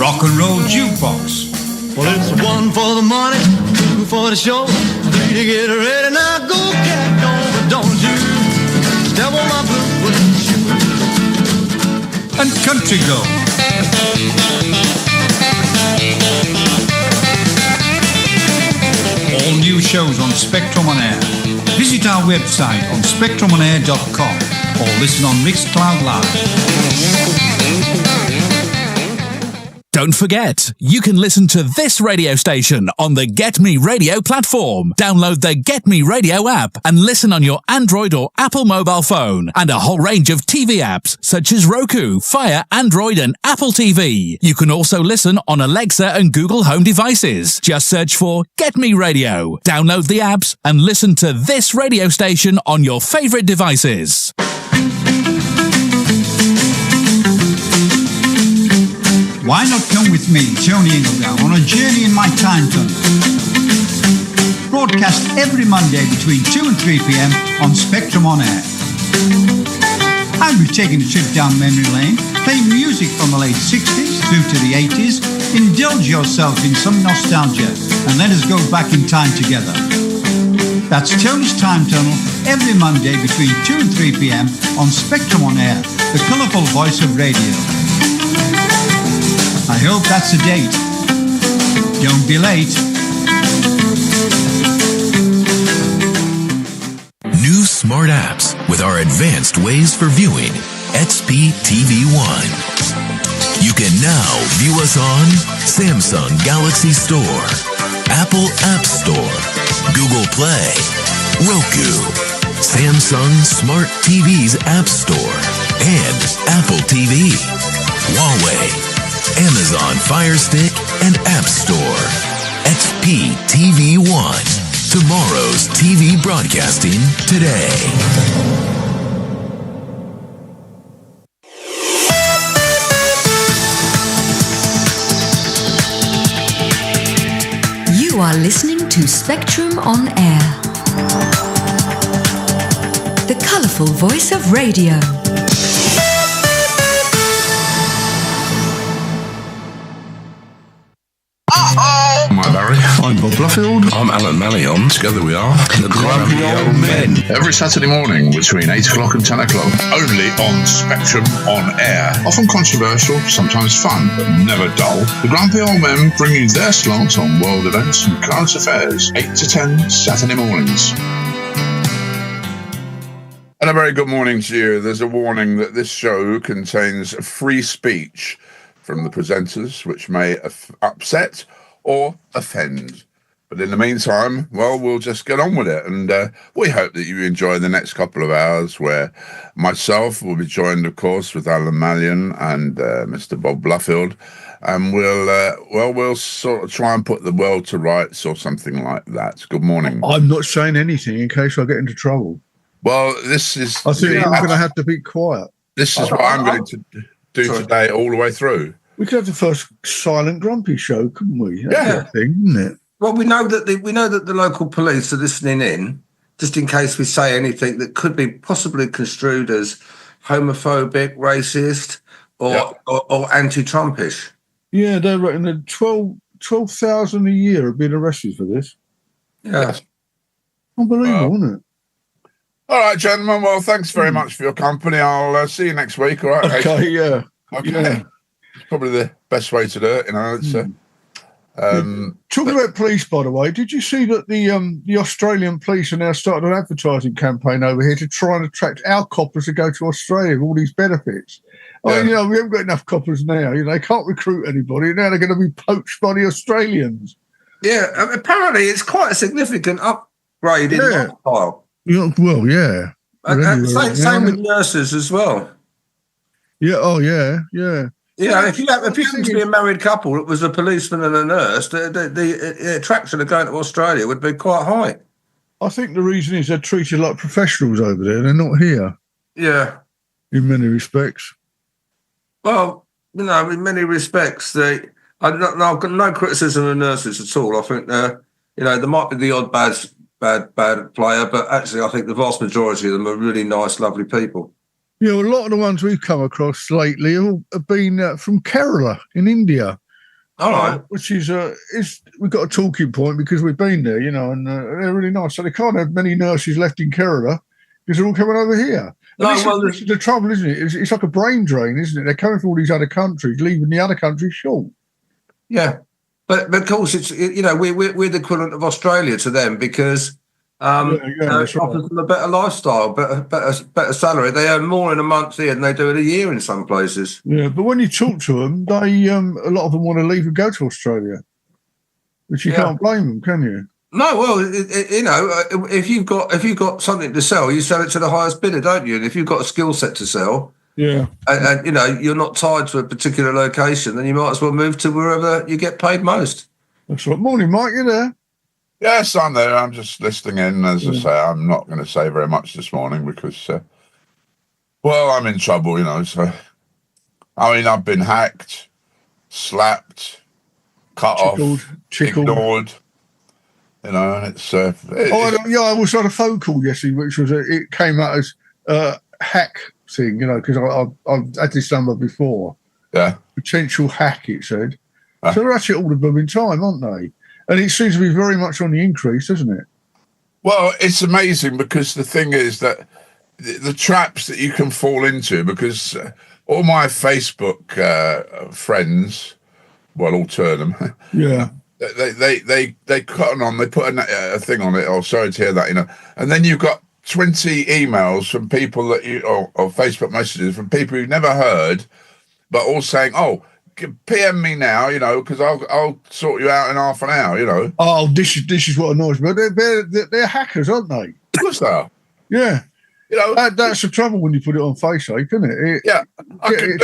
rock and roll jukebox. Well, it's one for the money, two for the show, three to get ready. Now go cat, don't you step on my blue shoe. And country girl. All new shows on Spectrum on Air. Visit our website on spectrumonair.com or listen on Mixcloud Live. Don't forget, you can listen to this radio station on the Get Me Radio platform. Download the Get Me Radio app and listen on your Android or Apple mobile phone, and a whole range of TV apps such as Roku, Fire, Android and Apple TV. You can also listen on Alexa and Google Home devices. Just search for Get Me Radio. Download the apps and listen to this radio station on your favorite devices. Why not come with me, Tony Ingledown, on a journey in my time tunnel? Broadcast every Monday between 2 and 3 p.m. on Spectrum on Air. I'll be taking a trip down memory lane, playing music from the late 60s through to the 80s. Indulge yourself in some nostalgia and let us go back in time together. That's Tony's Time Tunnel every Monday between 2 and 3 p.m. on Spectrum on Air, the colourful voice of radio. I hope that's a date. Don't be late. New smart apps with our advanced ways for viewing. XP TV One. You can now view us on Samsung Galaxy Store, Apple App Store, Google Play, Roku, Samsung Smart TV's App Store, and Apple TV, Huawei, Amazon Fire Stick, and App Store. XP TV One. Tomorrow's TV broadcasting today. You are listening to Spectrum on Air. The colourful voice of radio. I'm Barry. I'm Bob Bluffield. I'm Alan Mallion. Together we are the Grumpy Old Men. Every Saturday morning between 8 o'clock and 10 o'clock. Only on Spectrum on Air. Often controversial, sometimes fun, but never dull. The Grumpy Old Men bring you their slant on world events and current affairs. 8 to 10 Saturday mornings. And a very good morning to you. There's a warning that this show contains free speech from the presenters, which may upset or offend. But in the meantime, well, we'll just get on with it. And we hope that you enjoy the next couple of hours where myself will be joined, of course, with Alan Mallion and Mr. Bob Bluffield. And we'll sort of try and put the world to rights or something like that. Good morning. I'm not saying anything in case I get into trouble. Well, this is... I think I'm going to have to be quiet. This is what I'm going to do today all the way through. We could have the first silent grumpy show, couldn't we? That's a thing, isn't it? Well, we know that the local police are listening in, just in case we say anything that could be possibly construed as homophobic, racist, or anti-Trumpish. Yeah, they're reckoning 12,000 a year have been arrested for this. Yeah. Unbelievable, isn't it? All right, gentlemen. Well, thanks very much for your company. I'll see you next week, all right? Okay, yeah. Okay. Yeah. It's probably the best way to do it, you know. It's, talking about police, by the way, did you see that the Australian police are now starting an advertising campaign over here to try and attract our coppers to go to Australia with all these benefits? I mean, we haven't got enough coppers now. They can't recruit anybody. Now they're going to be poached by the Australians. Yeah, apparently it's quite a significant upgrade in lifestyle. Yeah, well, yeah. Same with nurses as well. Yeah. Oh, yeah. Yeah. Yeah, if you happen to be a married couple that was a policeman and a nurse, the attraction of going to Australia would be quite high. I think the reason is they're treated like professionals over there. They're not here. Yeah. In many respects. Well, in many respects, I've got no criticism of nurses at all. I think there might be the odd bad player, but actually I think the vast majority of them are really nice, lovely people. A lot of the ones we've come across lately have been from Kerala in India. All right. Which is we've got a talking point because we've been there, and they're really nice. So they can't have many nurses left in Kerala because they're all coming over here. This is the trouble, isn't it? It's like a brain drain, isn't it? They're coming from all these other countries, leaving the other countries short. Yeah, but of course, it's we're the equivalent of Australia to them because it offers them a better lifestyle, better salary. They earn more in a month here than they do in a year in some places. Yeah, but when you talk to them, they a lot of them want to leave and go to Australia, which you can't blame them, can you? No, well, if you've got something to sell, you sell it to the highest bidder, don't you? And if you've got a skill set to sell, and you're not tied to a particular location, then you might as well move to wherever you get paid most. That's right. Morning, Mike. You there? Yes, I'm there. I'm just listening in. As I say, I'm not going to say very much this morning because, I'm in trouble, So, I've been hacked, slapped, cut off, ignored. It's. I was on a phone call yesterday, which was it came out as a hack thing, because I've had this number before. Yeah. Potential hack, it said. So they're actually all the blooming time, aren't they? And it seems to be very much on the increase, doesn't it? Well, it's amazing because the thing is that the traps that you can fall into, because all my Facebook friends, all two of them, they cut on, they put a thing on it. Oh, sorry to hear that, And then you've got 20 emails from people that or Facebook messages from people you've never heard, but all saying, "Oh, PM me now, because I'll sort you out in half an hour, Oh, this is what annoys me. They're hackers, aren't they? Of course they are. Yeah. That's the trouble when you put it on Facebook, isn't it? I can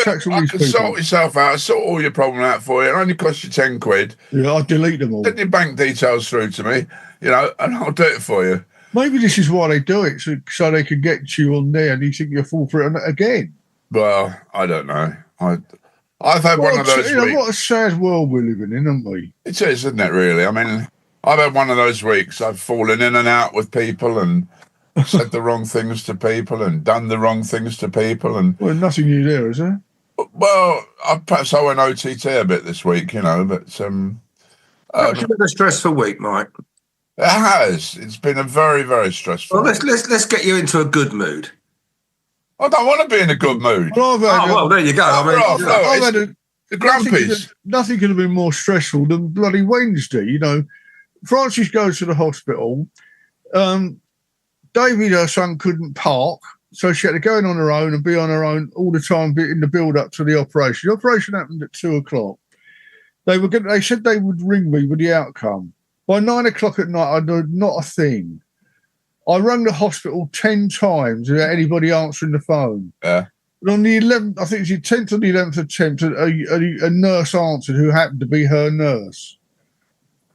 sort yourself out, sort all your problem out for you. It only costs you 10 quid. Yeah, I'll delete them all. Send your bank details through to me, and I'll do it for you. Maybe this is why they do it, so they can get you on there and you think you'll fall for it again. Well, I don't know. I've had one of those weeks. What a sad world we're living in, aren't we? It is, isn't it, really? I've had one of those weeks. I've fallen in and out with people and said the wrong things to people and done the wrong things to people. And nothing new there, is there? Well, perhaps I went OTT a bit this week, but... It's been a stressful week, Mike. It has. It's been a very, very stressful week. Let's get you into a good mood. I don't want to be in a good mood. Well, there you go. The Grumpies. Nothing could have been more stressful than bloody Wednesday. Francis goes to the hospital. David, her son, couldn't park, so she had to go in on her own and be on her own all the time in the build-up to the operation. The operation happened at 2:00. They said they would ring me with the outcome. By 9:00 at night, I knew not a thing. I rang the hospital 10 times without anybody answering the phone. Yeah. But on the 11th, I think it's the 10th or the 11th attempt, a nurse answered who happened to be her nurse.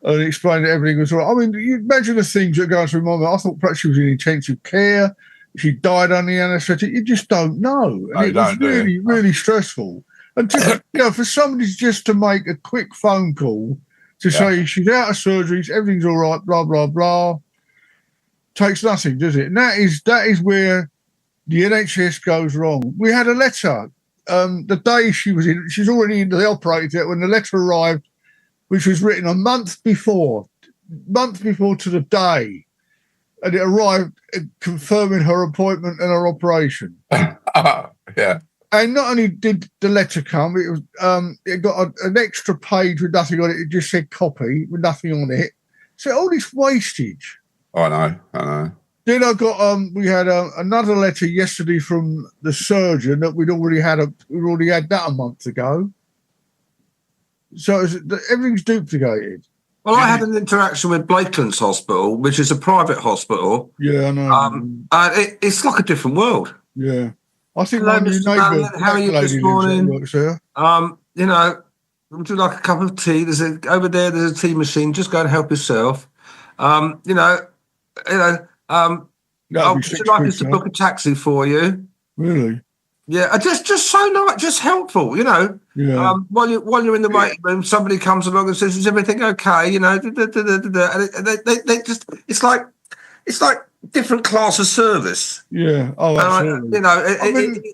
And explained that everything was all right. You imagine the things that are going through my mind. I thought perhaps she was in intensive care. She died under the anaesthetic. You just don't know. And it was really, really stressful. And for somebody just to make a quick phone call to say she's out of surgeries, everything's all right, blah, blah, blah, takes nothing, does it? And that is where the NHS goes wrong. We had a letter the day she's already into the operating theatre when the letter arrived, which was written a month before to the day, and it arrived confirming her appointment and her operation. Yeah. And not only did the letter come, it got an extra page with nothing on it. It just said copy with nothing on it. So all this wastage. I know. Then we had another letter yesterday from the surgeon that we'd already had that a month ago. So everything's duplicated. Well, I had an interaction with Blakeland's Hospital, which is a private hospital. Yeah, I know. And it's like a different world. Yeah. I think hello, Mr. Bannon, how are you this morning? Would you like a cup of tea? Over there, there's a tea machine. Just go and help yourself. Would you like us to book a taxi for you? Really? Yeah, just so nice, just helpful, Yeah. While you're in the waiting room, somebody comes along and says, "Is everything okay?" And they just it's like different class of service. Yeah. Oh, absolutely.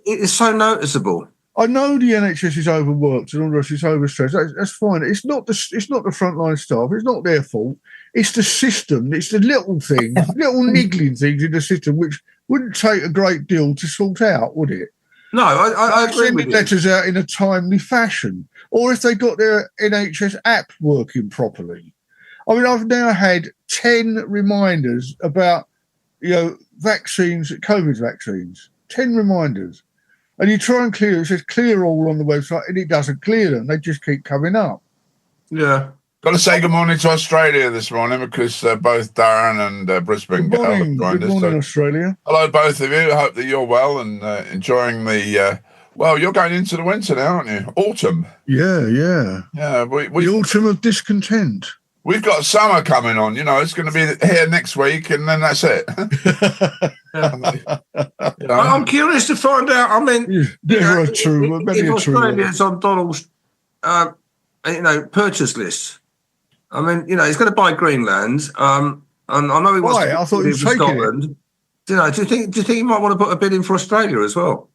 It is so noticeable. I know the NHS is overworked and all the rest is overstressed. That's fine. It's not the frontline staff. It's not their fault. It's the system. It's the little things, little niggling things in the system, which wouldn't take a great deal to sort out, would it? No, I agree with you. Letters out in a timely fashion, or if they got their NHS app working properly. I mean, I've now had 10 reminders about, vaccines, COVID vaccines. 10 reminders. And you try and clear, it says clear all on the website, and it doesn't clear them. They just keep coming up. Yeah. Got to say good morning to Australia this morning because both Darren and Brisbane Good morning, have joined us. Good morning, Australia. Hello, both of you. I hope that you're well and enjoying the... you're going into the winter now, aren't you? Autumn. Yeah. Yeah, the autumn of discontent. We've got summer coming on. It's going to be here next week, and then that's it. I'm curious to find out. I mean, if Australia's on Donald's, purchase list. I mean, he's going to buy Greenland. And I know he wants to. I thought he was taking Scotland. Do you think he might want to put a bid in for Australia as well?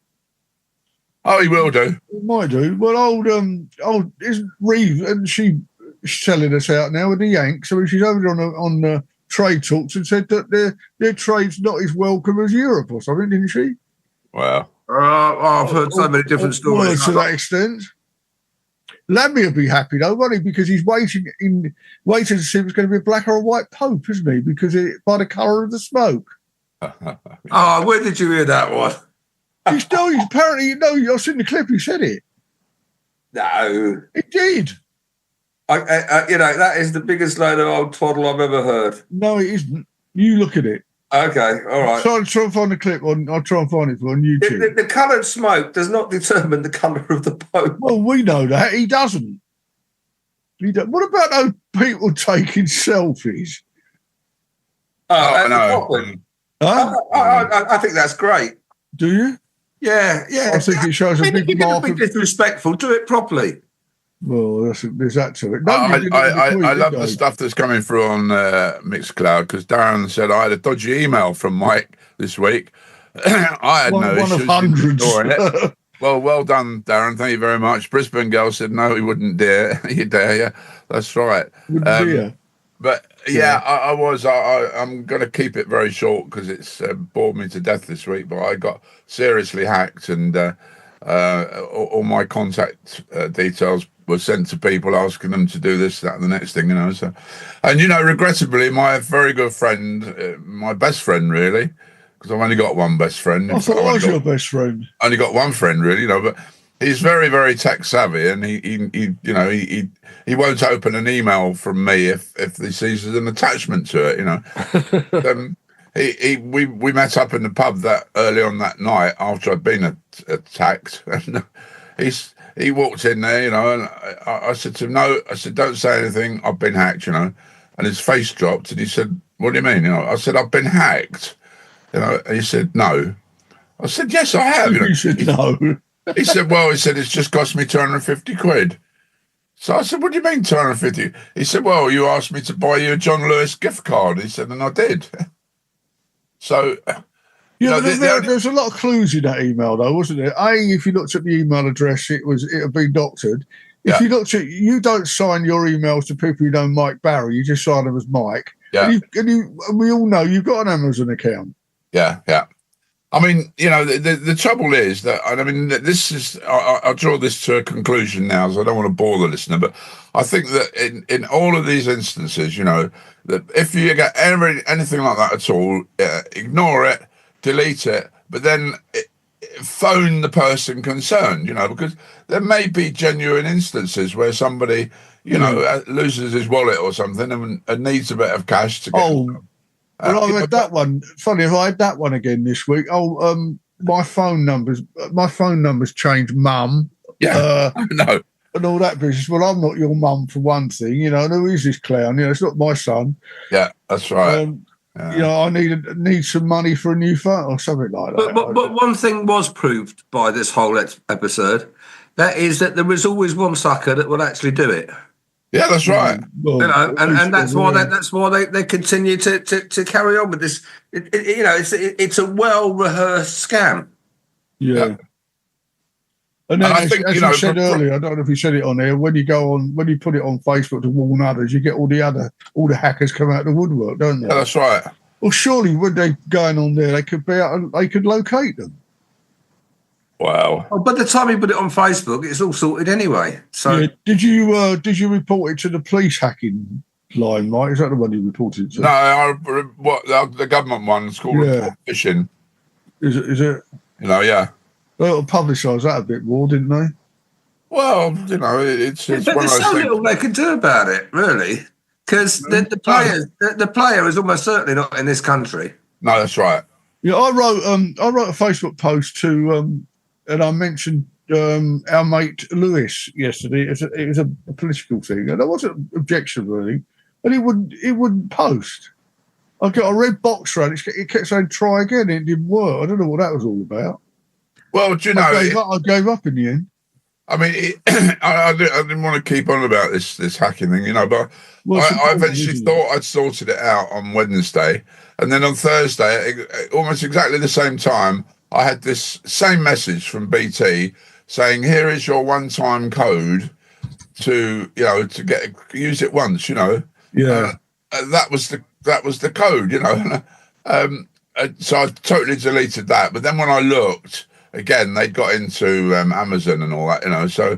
Oh, he will do. He might do. Well, old is Reeve, and she's selling us out now with the Yanks. I mean, she's over on trade talks and said that their trade's not as welcome as Europe or something, didn't she? Well, I've heard so many different stories to that extent. Lammy will be happy though, won't he? Because he's waiting to see if it's going to be a black or a white pope, isn't he? Because by the colour of the smoke. Where did you hear that one? He's apparently, I've seen the clip, he said it. No. He did. That is the biggest load of old twaddle I've ever heard. No, it isn't. You look at it. Okay, all right. I'll try and find the clip I'll try and find it on YouTube. The coloured smoke does not determine the colour of the Pope. Well, we know that. He doesn't. What about those people taking selfies? No. I think that's great. Do you? Yeah. I think it shows a big mark. Be disrespectful. Do it properly. Well, there's that to it. I love the stuff that's coming through on Mixcloud because Darren said I had a dodgy email from Mike this week. I had no issues of hundreds. It. Well done, Darren. Thank you very much. Brisbane girl said no, he wouldn't dare. You dare, yeah. That's right. But I was. I'm going to keep it very short because it's bored me to death this week. But I got seriously hacked, and all my contact details were sent to people asking them to do this, that, and the next thing. So, and regrettably, my very good friend, my best friend, really, because I've only got one best friend. I thought I was your best friend. Only got one friend, really, but. He's very, very tech savvy, and he won't open an email from me if he sees an attachment to it. We met up in the pub that early on that night after I'd been attacked, and he walked in there, and I said to him, no, I said, don't say anything. I've been hacked, and his face dropped, and he said, what do you mean? I said, I've been hacked, and he said, no. I said, yes, I have. He said, no. He said, it's just cost me 250 quid. So I said, what do you mean 250? He said, well, you asked me to buy you a John Lewis gift card. He said, and I did. So, there's a lot of clues in that email, though, wasn't there? If you looked at the email address, it had been doctored. If you looked at, you don't sign your emails to people you know Mike Barry. You just sign them as Mike. Yeah. And we all know you've got an Amazon account. Yeah. I mean, the trouble is that, I mean, this is, I'll draw this to a conclusion now, so I don't want to bore the listener, but I think that in all of these instances, that if you get anything like that at all, ignore it, delete it, but then phone the person concerned, because there may be genuine instances where somebody, loses his wallet or something and needs a bit of cash to get. Well, I've had that one. Funny, if I had that one again this week. My phone number's changed, Mum. Yeah, no, and all that business. Well, I'm not your mum for one thing, and who is this clown? It's not my son. Yeah, that's right. I need some money for a new phone or something like that. But one thing was proved by this whole episode, that is that there is always one sucker that will actually do it. Yeah, that's right. And that's why they continue to carry on with this. It's a well rehearsed scam. Yeah. And then, I think, as you said earlier, I don't know if you said it on there. When you put it on Facebook to warn others, you get all the hackers come out of the woodwork, don't they? Yeah, that's right. Well, surely when they're going on there, they could locate them. Wow. Oh, by the time you put it on Facebook, it's all sorted anyway. So, yeah. Did you report it to the police hacking line, Mike? Is that the one you reported to? No, the government one's called report phishing. Is it? Yeah. They'll publicise that a bit more, didn't they? Well, it's but one there's of those so things. little they can do about it, really, because the player is almost certainly not in this country. No, that's right. Yeah, I wrote a Facebook post to and I mentioned our mate Lewis yesterday. It was a political thing, and there wasn't objection really, and it wouldn't post. I got a red box around it. It kept saying try again. It didn't work. I don't know what that was all about. Well, do you know? I gave up in the end. I mean, I didn't want to keep on about this hacking thing, but I eventually thought I'd sorted it out on Wednesday. And then on Thursday, almost exactly the same time, I had this same message from BT saying, here is your one-time code to use it once, Yeah. that was the code, so I totally deleted that. But then when I looked, again, they got into Amazon and all that, so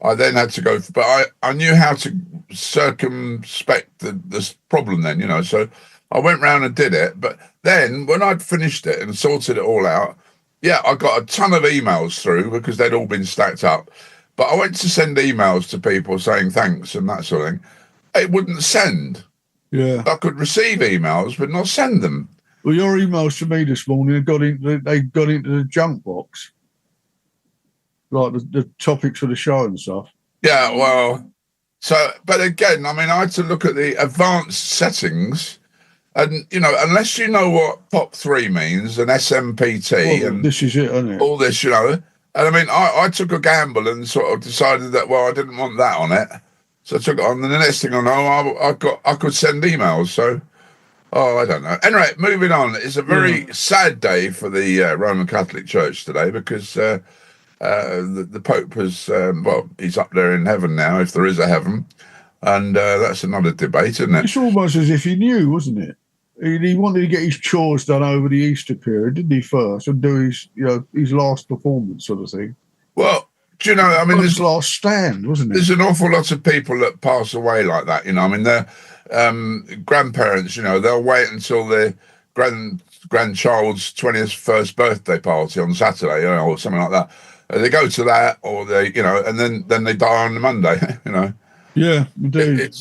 I then had to go, but I knew how to circumspect this problem then, so I went round and did it. But then when I'd finished it and sorted it all out, I got a ton of emails through because they'd all been stacked up. But I went to send emails to people saying thanks and that sort of thing. It wouldn't send. Yeah. I could receive emails, but not send them. Well, your emails to me this morning they got into the junk box, like the topics for the show and stuff. Yeah, well, but again, I mean, I had to look at the advanced settings, and unless you know what POP3 means and SMPT, and this is it, isn't it? All this, and I mean, I took a gamble and sort of decided that I didn't want that on it, so I took it on. And the next thing I know, I could send emails, so. Oh, I don't know. Anyway, moving on. It's a very sad day for the Roman Catholic Church today because the Pope has, he's up there in heaven now, if there is a heaven. And that's another debate, isn't it? It's almost as if he knew, wasn't it? He wanted to get his chores done over the Easter period, didn't he, first, and do his last performance sort of thing. Well, do you know, I mean... his last stand, wasn't it? There's an awful lot of people that pass away like that, I mean, they're... grandparents, they'll wait until their grandchild's 21st birthday party on Saturday, or something like that. They go to that, or they, and then they die on the Monday, Yeah, indeed.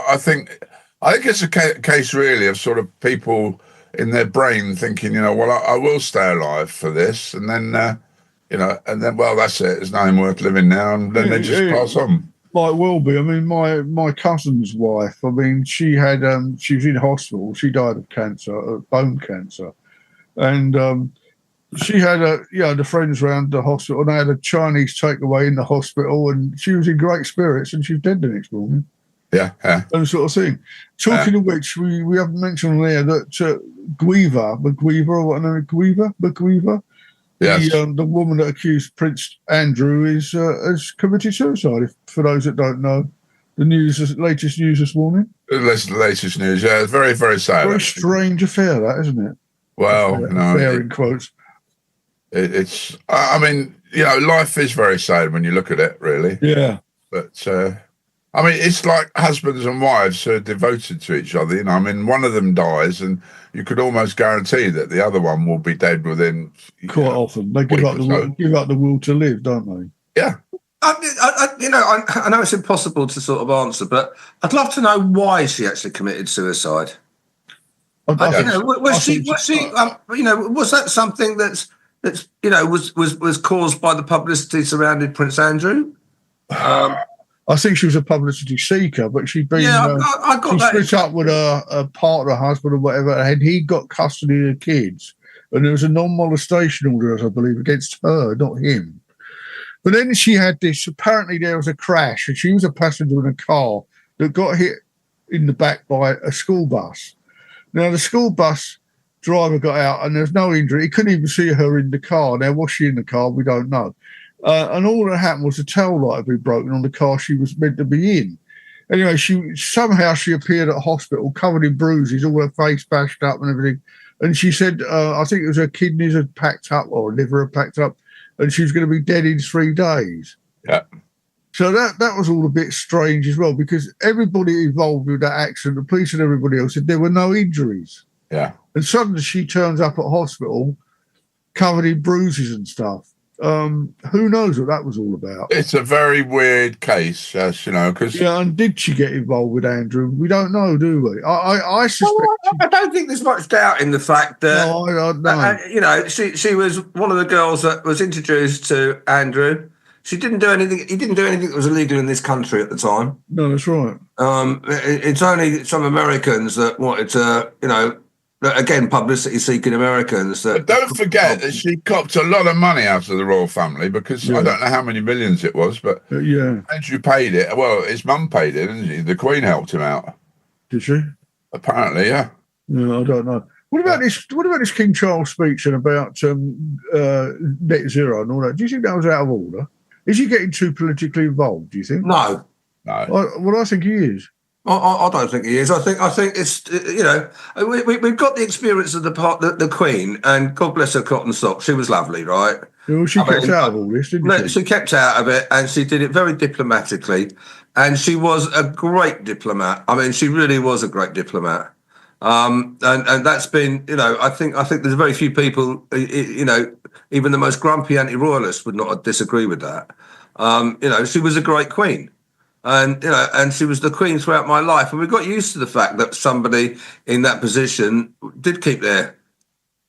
I think it's a case really of sort of people in their brain thinking, well, I will stay alive for this, and then, and then, well, that's it. There's nothing worth living now, and then they just pass on. Might well be. I mean, my cousin's wife. I mean, she was in hospital. She died of cancer, bone cancer, and she had the friends around the hospital. And they had a Chinese takeaway in the hospital, and she was in great spirits, and she was dead the next morning. Yeah. And sort of thing. Talking of which, we haven't mentioned there that McGuiver. Yes. The woman that accused Prince Andrew has committed suicide. For those that don't know, latest news this morning. The latest news, yeah, it's very, very sad. Very strange affair, that, isn't it? Well, affair in quotes. It's. I mean, life is very sad when you look at it, really. Yeah. But I mean, it's like husbands and wives who are devoted to each other. I mean, one of them dies, and you could almost guarantee that the other one will be dead within. Quite often, they give up the will to live, don't they? Yeah. I know it's impossible to sort of answer, but I'd love to know why she actually committed suicide. Was that something that's was caused by the publicity surrounding Prince Andrew? I think she was a publicity seeker, but she'd been I got that. Split up with a partner, husband, or whatever, and he got custody of the kids. And there was a non-molestation order, I believe, against her, not him. But then she had this. Apparently, there was a crash, and she was a passenger in a car that got hit in the back by a school bus. Now, the school bus driver got out, and there was no injury. He couldn't even see her in the car. Now, was she in the car? We don't know. And all that happened was the tail light had been broken on the car she was meant to be in. Anyway, she appeared at hospital covered in bruises, all her face bashed up and everything. And she said, I think it was her kidneys had packed up or her liver had packed up, and she was going to be dead in 3 days. Yeah. So that was all a bit strange as well, because everybody involved with that accident, the police and everybody else, said there were no injuries. Yeah. And suddenly she turns up at hospital covered in bruises and stuff. Who knows what that was all about? It's a very weird case, yes, because... Yeah, and did she get involved with Andrew? We don't know, do we? I suspect... I don't think there's much doubt in the fact that... No, she was one of the girls that was introduced to Andrew. He didn't do anything that was illegal in this country at the time. No, that's right. It's only some Americans that wanted to, again, publicity-seeking Americans. But don't forget that she copped a lot of money out of the royal family because I don't know how many millions it was, but Andrew paid it. Well, his mum paid it, didn't she? The Queen helped him out. Did she? Apparently, yeah. No, I don't know. What about this? What about this King Charles speech and about net zero and all that? Do you think that was out of order? Is he getting too politically involved, do you think? No. Well, I think he is. I don't think he is. I think it's, we've got the experience of the Queen, and God bless her cotton socks. She was lovely, right? Well, she kept out of all this, didn't she? She kept out of it, and she did it very diplomatically. And she was a great diplomat. I mean, she really was a great diplomat. And that's been, I think there's very few people, even the most grumpy anti-royalist would not disagree with that. She was a great queen, and she was the queen throughout my life. And we got used to the fact that somebody in that position did keep their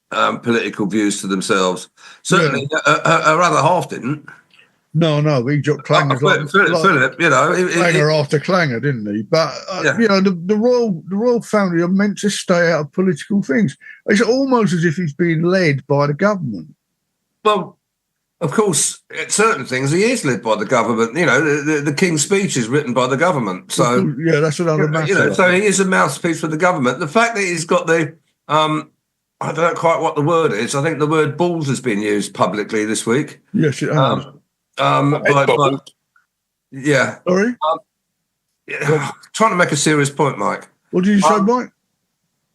political views to themselves. Certainly, her other half didn't. No, he got clangers Philip, clanger after clanger, didn't he? But the royal family are meant to stay out of political things. It's almost as if he's being led by the government. Well, of course, at certain things he is led by the government. The King's speech is written by the government. So that's another matter. So he is a mouthpiece for the government. The fact that he's got the I don't know quite what the word is. I think the word balls has been used publicly this week. Yes, it has. Yeah. Sorry? Trying to make a serious point, Mike. What did you say, Mike?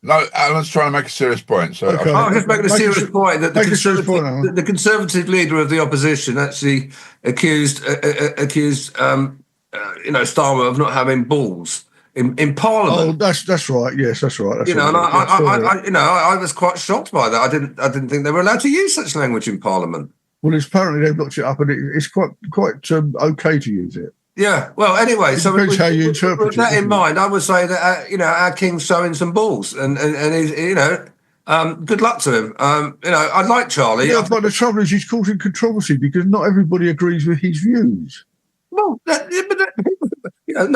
No, Alan's trying to make a serious point. So okay. I'm just making a serious point that the Conservative leader of the opposition actually accused Starmer of not having balls in Parliament. Oh, that's right. Yes, that's right. I was quite shocked by that. I didn't think they were allowed to use such language in Parliament. Well, apparently they've looked it up, and it's quite okay to use it. Yeah. Well, anyway, so depends how you interpret it. With that in mind, I would say that our king's showing some balls, and he's good luck to him. I like Charlie. Yeah, but the trouble is he's causing controversy because not everybody agrees with his views. Well, not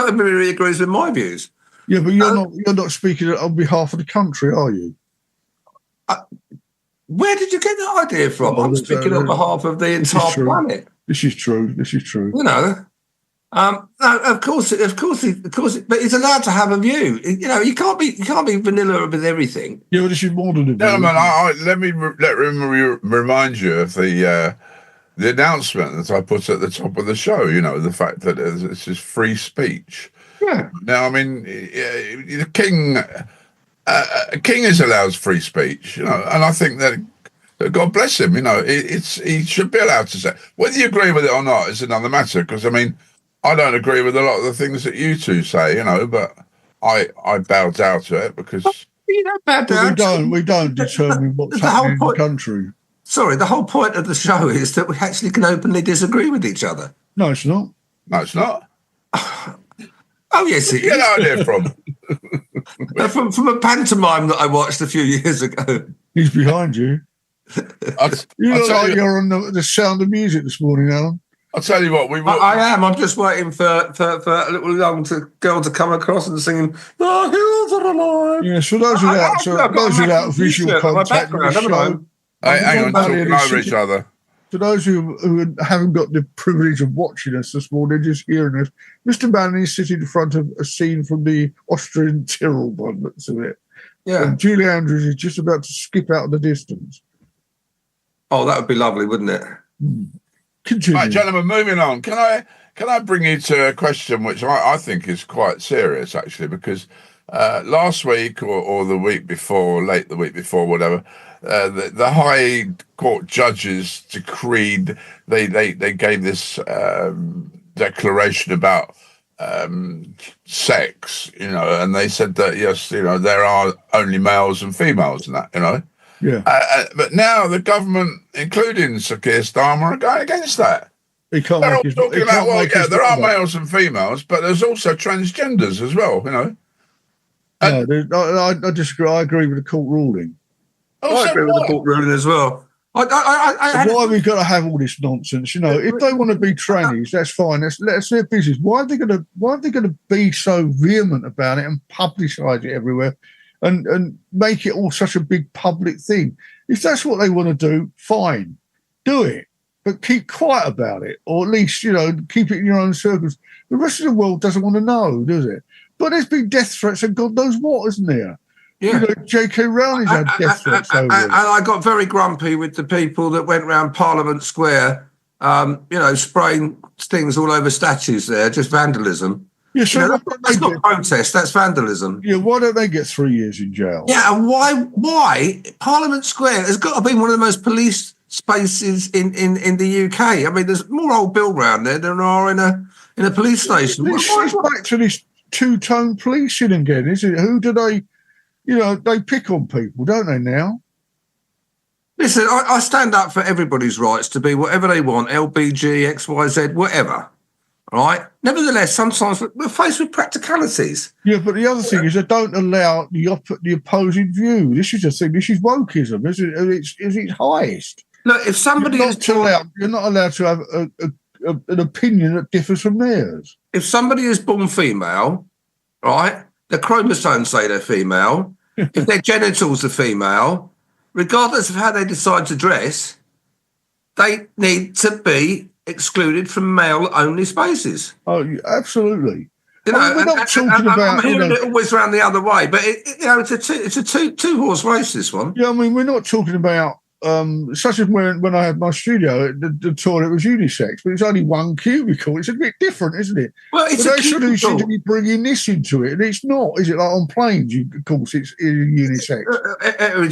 everybody agrees with my views. Yeah, but you're not speaking on behalf of the country, are you? Where did you get that idea from? I'm speaking on behalf of the entire planet. This is true. No, of course, but he's allowed to have a view. You can't be vanilla with everything. Yeah, but this is more than a view. Gentlemen, let me remind you of the announcement that I put at the top of the show. The fact that this is free speech. Yeah. Now, I mean, the king. A king is allowed free speech, and I think that God bless him. He should be allowed to say. Whether you agree with it or not is another matter. Because I mean, I don't agree with a lot of the things that you two say, but I bow down to it because you don't bow down. We don't determine what's happening in the country. Sorry, the whole point of the show is that we actually can openly disagree with each other. No, it's not. No, it's not. Oh yes, it is. Get out there from a pantomime that I watched a few years ago. He's behind you. You look like you're on the Sound of Music this morning, Alan. I'll tell you what. I am. I'm just waiting for a little young girl to come across and singing "The Hills Are Alive." Yes, for those without visual contact, hang on, talking over each other. For those who haven't got the privilege of watching us this morning, just hearing us, Mr. Manning is sitting in front of a scene from the Austrian Tyrol by the looks of it. Yeah. And Julie Andrews is just about to skip out of the distance. Oh, that would be lovely, wouldn't it? Continue. Right, gentlemen, moving on. Can I bring you to a question which I think is quite serious, actually, because last week or the week before, or late the week before, whatever, the High Court judges decreed, they gave this declaration about sex, and they said that, yes, there are only males and females and that, Yeah. But now the government, including Sir Keir Starmer, are going against that. He can't They're make all his, talking he about, can't well, make yeah, his there are mind up. males and females, but there's also transgenders as well, No, I disagree. I agree with the court ruling. I agree with the court ruling as well. Why have we got to have all this nonsense? If they want to be trannies, that's fine. That's their business. Why are they going to be so vehement about it and publicise it everywhere, and make it all such a big public thing? If that's what they want to do, fine, do it, but keep quiet about it, or at least keep it in your own circles. The rest of the world doesn't want to know, does it? But there's been death threats and God knows what, isn't there? Yeah. J.K. Rowling's had death threats over it. And I got very grumpy with the people that went around Parliament Square, spraying things all over statues there, just vandalism. Yeah, so that's not protest, that's vandalism. Yeah, why don't they get 3 years in jail? Yeah, and why Parliament Square has got to be one of the most policed spaces in the UK. I mean, there's more old Bill round there than there are in a police station. It's back to this two-tone policing again, isn't it? Who do they... they pick on people, don't they, now? Listen, I stand up for everybody's rights to be whatever they want, LBG, XYZ, whatever, all right? Nevertheless, sometimes we're faced with practicalities. Yeah, but the other thing is they don't allow the opposing view. This is the thing. This is wokeism, isn't it? It's its highest. Look, if somebody you're not allowed to have an opinion that differs from theirs. If somebody is born female, right, the chromosomes say they're female, if their genitals are female, regardless of how they decide to dress, they need to be excluded from male-only spaces. Oh, absolutely. We're not talking about... I'm hearing it always around the other way, but it's a two-horse race, this one. Yeah, I mean, we're not talking about... such as when I had my studio, the toilet was unisex, but it's only one cubicle. It's a bit different, isn't it? Well, it's but they should be bringing this into it, and it's not, is it? Like on planes, of course, it's unisex. We're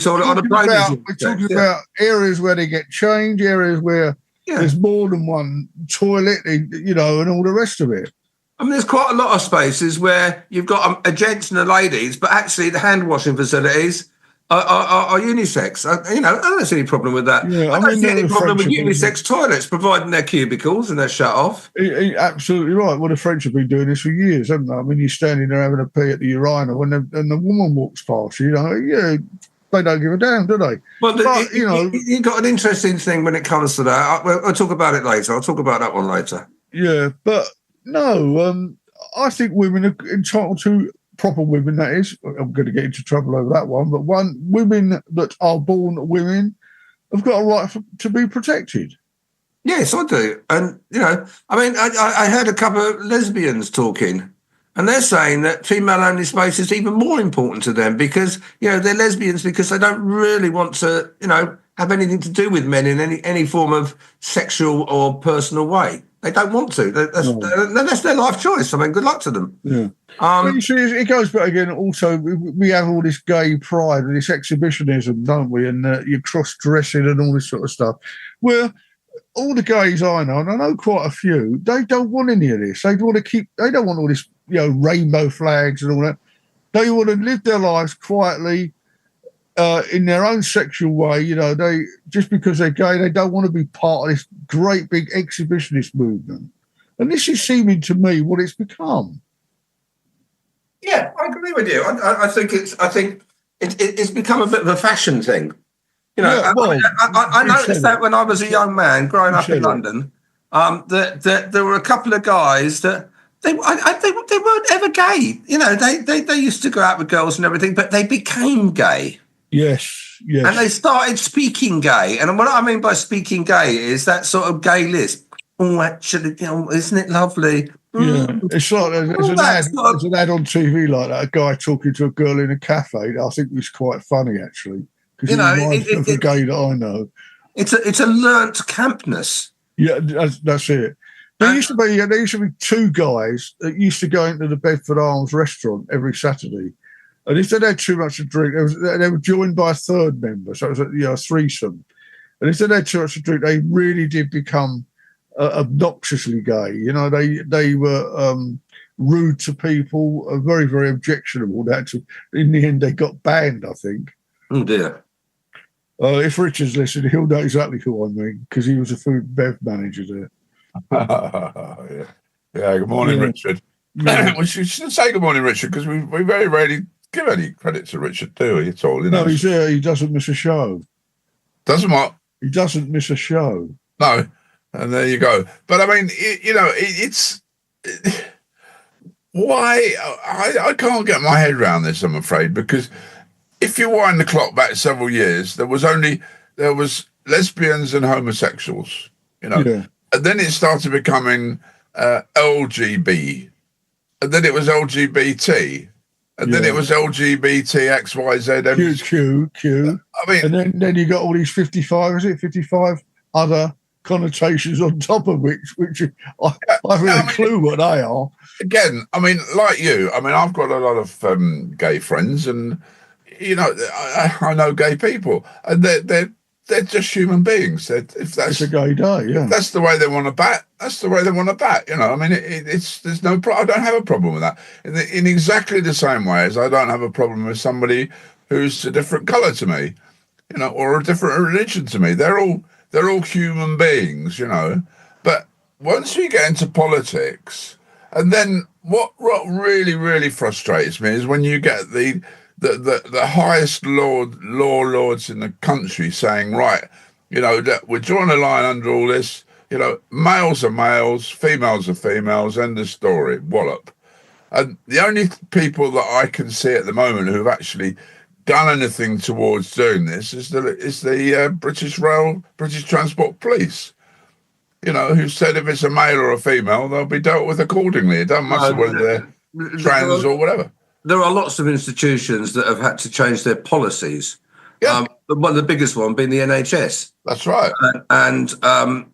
talking about areas where they get changed, areas where there's more than one toilet, and all the rest of it. I mean, there's quite a lot of spaces where you've got a gents and a ladies, but actually the hand washing facilities are unisex. I don't see any problem with that. Yeah, I don't see any problem with unisex toilets, providing they're cubicles and they're shut off. Absolutely right. Well, the French have been doing this for years, haven't they? I mean, you're standing there having a pee at the urinal, and the woman walks past you, they don't give a damn, do they? Well, you got an interesting thing when it comes to that. I'll talk about it later. I'll talk about that one later. Yeah, but no, I think women are entitled to... proper women, that is. I'm going to get into trouble over that one, but women that are born women have got a right to be protected. Yes, I do. And, I heard a couple of lesbians talking, and they're saying that female-only space is even more important to them because, they're lesbians because they don't really want to, have anything to do with men in any form of sexual or personal way. They don't want to. That's their life choice. I mean, good luck to them. Yeah. You see, it goes back again. Also, we have all this gay pride and this exhibitionism, don't we? And your cross-dressing and all this sort of stuff. Where all the gays I know, and I know quite a few, they don't want any of this. They don't want all this, rainbow flags and all that. They want to live their lives quietly. In their own sexual way, they just because they're gay, they don't want to be part of this great big exhibitionist movement. And this is seeming to me what it's become. Yeah, I agree with you. I think it's become a bit of a fashion thing. I noticed that when I was a young man growing up in London, that there were a couple of guys that they weren't ever gay. They used to go out with girls and everything, but they became gay. Yes. And they started speaking gay. And what I mean by speaking gay is that sort of gay lisp. Oh, actually, isn't it lovely? Yeah. It's like there's an ad on TV like that, a guy talking to a girl in a cafe. I think it was quite funny, actually. Because it's a gay that I know. It's a learnt campness. Yeah, that's it. There used to be two guys that used to go into the Bedford Arms restaurant every Saturday, and if they had too much to drink, they were joined by a third member, so it was a threesome. And if they had too much to drink, they really did become obnoxiously gay. You know, they were rude to people, very, very objectionable. In the end, they got banned, I think. Oh dear. If Richard's listening, he'll know exactly who I mean, because he was a food and bev manager there. Yeah. Good morning, Richard. Yeah. We should say good morning, Richard, because we very rarely give any credit to Richard, do we? At all, you know? No, he's there. He doesn't miss a show. Doesn't what? He doesn't miss a show. No, and there you go. But I mean, it's why I can't get my head around this. I'm afraid, because if you wind the clock back several years, there was lesbians and homosexuals, Yeah. and then it started becoming LGB, and then it was LGBT, and then it was LGBT XYZ Q. I mean, and then you got all these 55 other connotations on top of which I haven't a clue what they are. Again, I mean, like you, I mean, I've got a lot of gay friends, and I know gay people, and they're just human beings. If that's It's a gay day, yeah. if that's the way they want to bat, that's the way they want to bat. I mean, there's no I don't have a problem with that. In exactly the same way as I don't have a problem with somebody who's a different colour to me, or a different religion to me. They're all human beings, But once we get into politics, and then what really, really frustrates me is when you get the highest law lords in the country saying, right, that we're drawing a line under all this, males are males, females are females, end of story, wallop. And the only people that I can see at the moment who have actually done anything towards doing this is the British Transport Police, who said if it's a male or a female, they'll be dealt with accordingly. It doesn't matter whether they're trans or whatever. There are lots of institutions that have had to change their policies. Yeah. One of the biggest one being the NHS. That's right. And a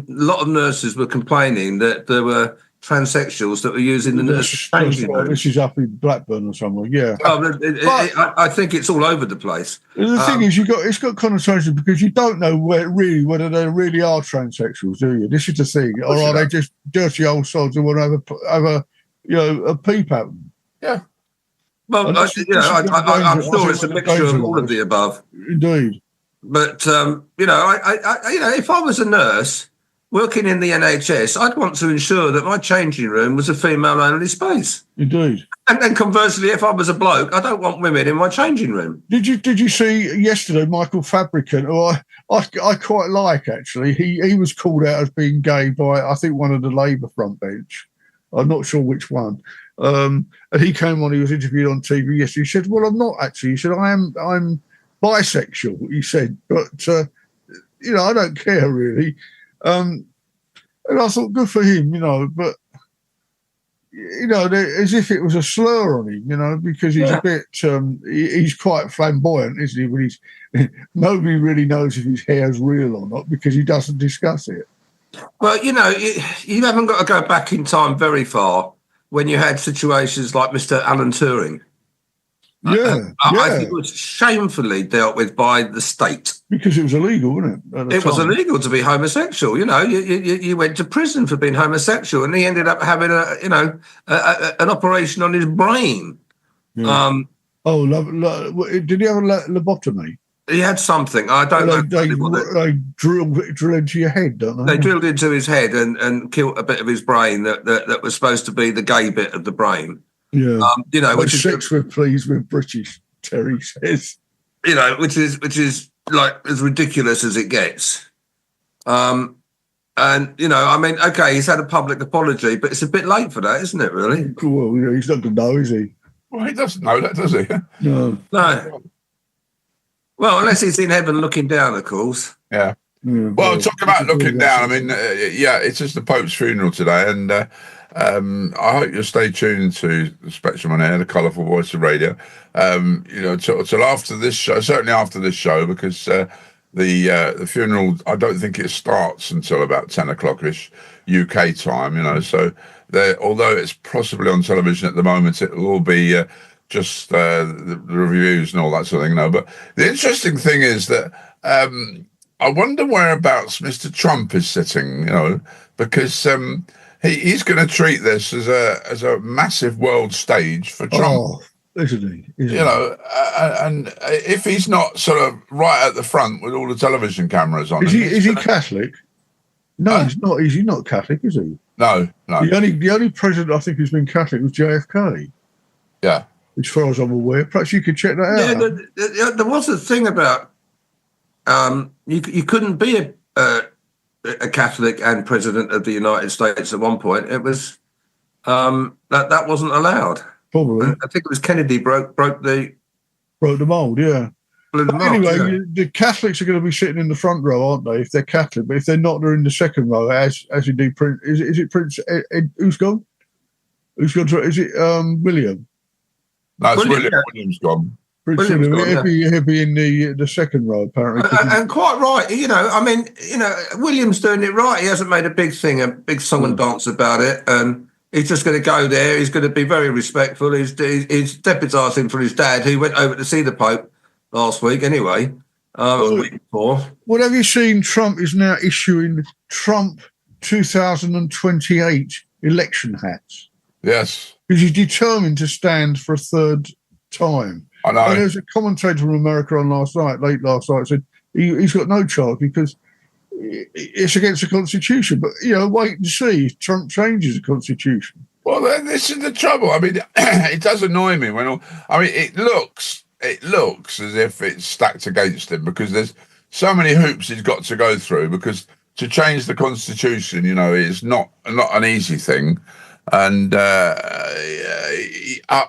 lot of nurses were complaining that there were transsexuals that were using the nurses' changing room. This is up in Blackburn or somewhere, yeah. I think it's all over the place. The thing is, it's got connotations because you don't know whether they really are transsexuals, do you? This is the thing, or are they just dirty old sods who want to have a peep at them? Yeah. Well, I'm sure it's a mixture of all of the above. Indeed. But if I was a nurse working in the NHS, I'd want to ensure that my changing room was a female-only space. Indeed. And then conversely, if I was a bloke, I don't want women in my changing room. Did you see yesterday Michael Fabricant, who I quite like, actually? He was called out as being gay by, I think, one of the Labour front bench. I'm not sure which one. And he came on, he was interviewed on TV yesterday. He said, well, I'm not actually. He said, I'm bisexual, he said. But, I don't care, really. And I thought, good for him, but, as if it was a slur on him, because he's a bit, he's quite flamboyant, isn't he? When nobody really knows if his hair's real or not because he doesn't discuss it. Well, you haven't got to go back in time very far when you had situations like Mr. Alan Turing. I think it was shamefully dealt with by the state. Because it was illegal, wasn't it? It was illegal to be homosexual. You went to prison for being homosexual, and he ended up having an operation on his brain. Yeah. Did he have a lobotomy? He had something. I don't know. They drill into your head, don't they? They drilled into his head and killed a bit of his brain that was supposed to be the gay bit of the brain. Yeah, which is sex we're pleased with British, Terry says. Which is like as ridiculous as it gets. Okay, he's had a public apology, but it's a bit late for that, isn't it? Really? Well, he's not going to know, is he? Well, he doesn't know that, does he? No. Well, unless he's in heaven looking down, of course. Yeah. Well, talking about looking down, I mean, it's just the Pope's funeral today, and I hope you'll stay tuned to the Spectrum on Air, the colourful voice of radio. Till after this show, certainly after this show, because the funeral, I don't think it starts until about 10 o'clock-ish UK time, so although it's possibly on television at the moment, it will all be just the reviews and all that sort of thing. But the interesting thing is that I wonder whereabouts Mr. Trump is sitting, because he's going to treat this as a massive world stage for Trump. Oh, isn't he? And if he's not sort of right at the front with all the television cameras on, is he Catholic? No, he's not. Is he not Catholic? Is he? No. The only president I think who's been Catholic was JFK. Yeah, as far as I'm aware. Perhaps you could check that out. Yeah, there was a thing about you couldn't be a Catholic and president of the United States at one point. It was that wasn't allowed. Probably. I think it was Kennedy broke the mold. Yeah. Anyway, the Catholics are going to be sitting in the front row, aren't they? If they're Catholic, but if they're not, they're in the second row. As indeed, Prince is it Prince Ed, who's gone? Who's gone? Is it William? No, it's William. William's gone. Prince William. He'll be in the second row apparently. And quite right. William's doing it right. He hasn't made a big song and dance about it, and he's just going to go there. He's going to be very respectful. He's deputising for his dad, who went over to see the Pope last week anyway, a week before. What have you seen? Trump is now issuing Trump 2028 election hats. Yes. Because he's determined to stand for a third time. I know. And there was a commentator from America on late last night, said he's got no chance because it's against the Constitution. But, wait and see if Trump changes the Constitution. Well, then this is the trouble. I mean, it does annoy me it looks as if it's stacked against him because there's so many hoops he's got to go through because to change the Constitution, is not an easy thing. And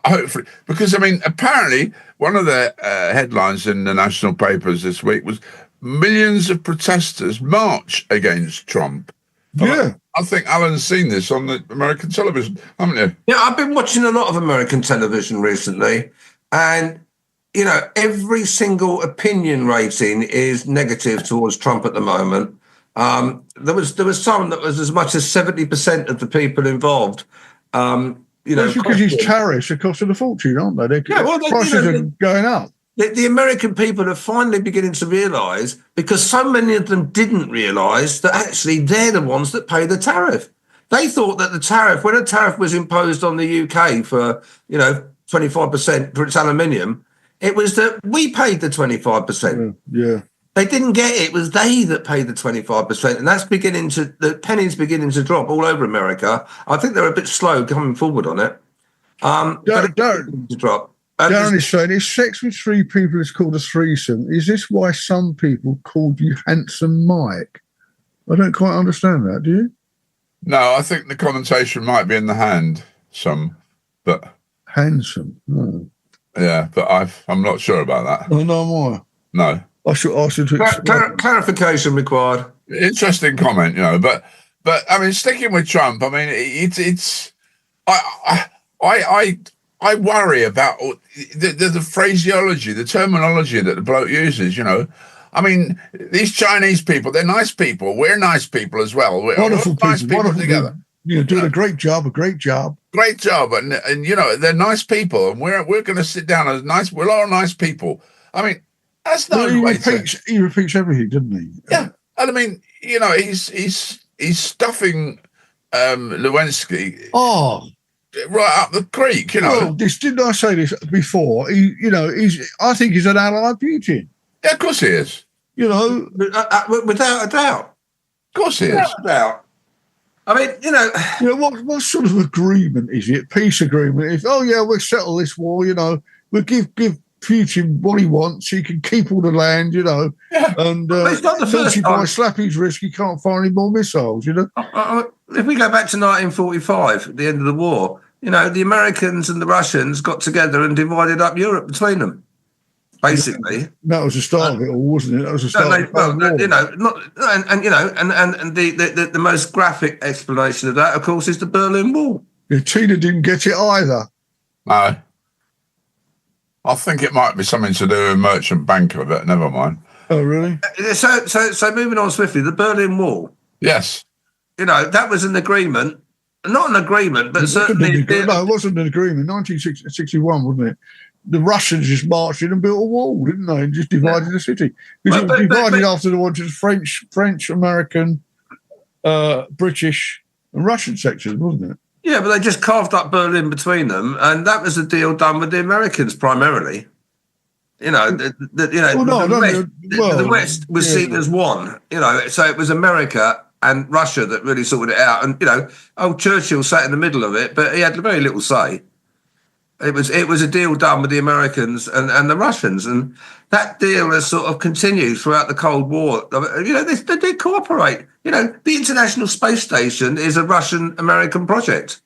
hopefully, because, apparently one of the headlines in the national papers this week was millions of protesters march against Trump. Yeah. I think Alan's seen this on the American television, haven't you? Yeah, I've been watching a lot of American television recently, and every single opinion rating is negative towards Trump at the moment. There was some that was as much as 70% of the people involved. That's because his tariffs are costing a fortune, aren't they? Prices are going up. The American people are finally beginning to realise, because so many of them didn't realise that actually they're the ones that pay the tariff. They thought that the tariff, when a tariff was imposed on the UK for 25% for its aluminium, it was that we paid the 25%. Yeah. They didn't get it. It was they that paid the 25%. And that's the penny's beginning to drop all over America. I think they're a bit slow coming forward on it. Darren is saying, if sex with three people is called a threesome, is this why some people called you Handsome Mike? I don't quite understand that, do you? No, I think the connotation might be in the hand, but... Handsome? Oh. Yeah, but I'm not sure about that. Oh, no more. No. I should clarification required. Interesting comment, but sticking with Trump, it's I worry about the phraseology, the terminology that the bloke uses. These Chinese people, they're nice people. We're nice people as well. We're wonderful people, nice people together. Doing a great job, great job, and they're nice people, and we're going to sit down as nice. We're all nice people. That's not. He repeats everything, doesn't he? Yeah, and he's stuffing Lewinsky. Oh, right up the creek. Well, didn't I say this before? I think he's an ally of Putin. Yeah, of course he is. Without a doubt. Of course he is. Without a doubt. What sort of agreement is it? Peace agreement? If we'll settle this war. We'll give Putin what he wants. He can keep all the land. Yeah. And it's not the first time. By slap his wrist, he can't fire any more missiles. If we go back to 1945, at the end of the war, the Americans and the Russians got together and divided up Europe between them. Basically, that was the start of it all, wasn't it? That was the start of the war. The most graphic explanation of that, of course, is the Berlin Wall. Yeah, Tina didn't get it either. No, I think it might be something to do with merchant banker, but never mind. Oh, really? So moving on swiftly, the Berlin Wall. Yes. That was an agreement. Not an agreement, but certainly... No, it wasn't an agreement. 1961, wasn't it? The Russians just marched in and built a wall, didn't they? And just divided the city. Because it was divided after the war into French, American, British and Russian sections, wasn't it? Yeah, but they just carved up Berlin between them, and that was a deal done with the Americans primarily. The West was seen as one. So it was America and Russia that really sorted it out. And old Churchill sat in the middle of it, but he had very little say. It was a deal done with the Americans and the Russians, and that deal has sort of continued throughout the Cold War. They did cooperate. The International Space Station is a Russian-American project.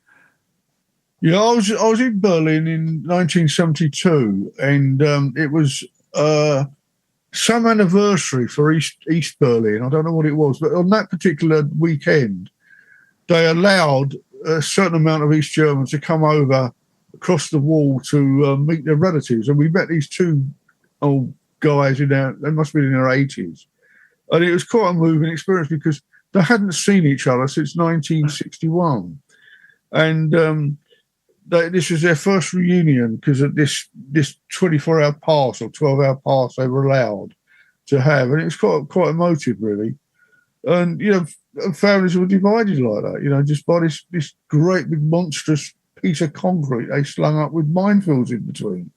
Yeah, I was in Berlin in 1972, and it was some anniversary for East Berlin. I don't know what it was, but on that particular weekend, they allowed a certain amount of East Germans to come over across the wall to meet their relatives, and we met these two old guys they must have been in their 80s, and it was quite a moving experience because they hadn't seen each other since 1961, and this was their first reunion because of this 24-hour pass or 12-hour pass they were allowed to have, and it was quite emotive, really. And families were divided like that, just by this great big monstrous piece of concrete they slung up with minefields in between.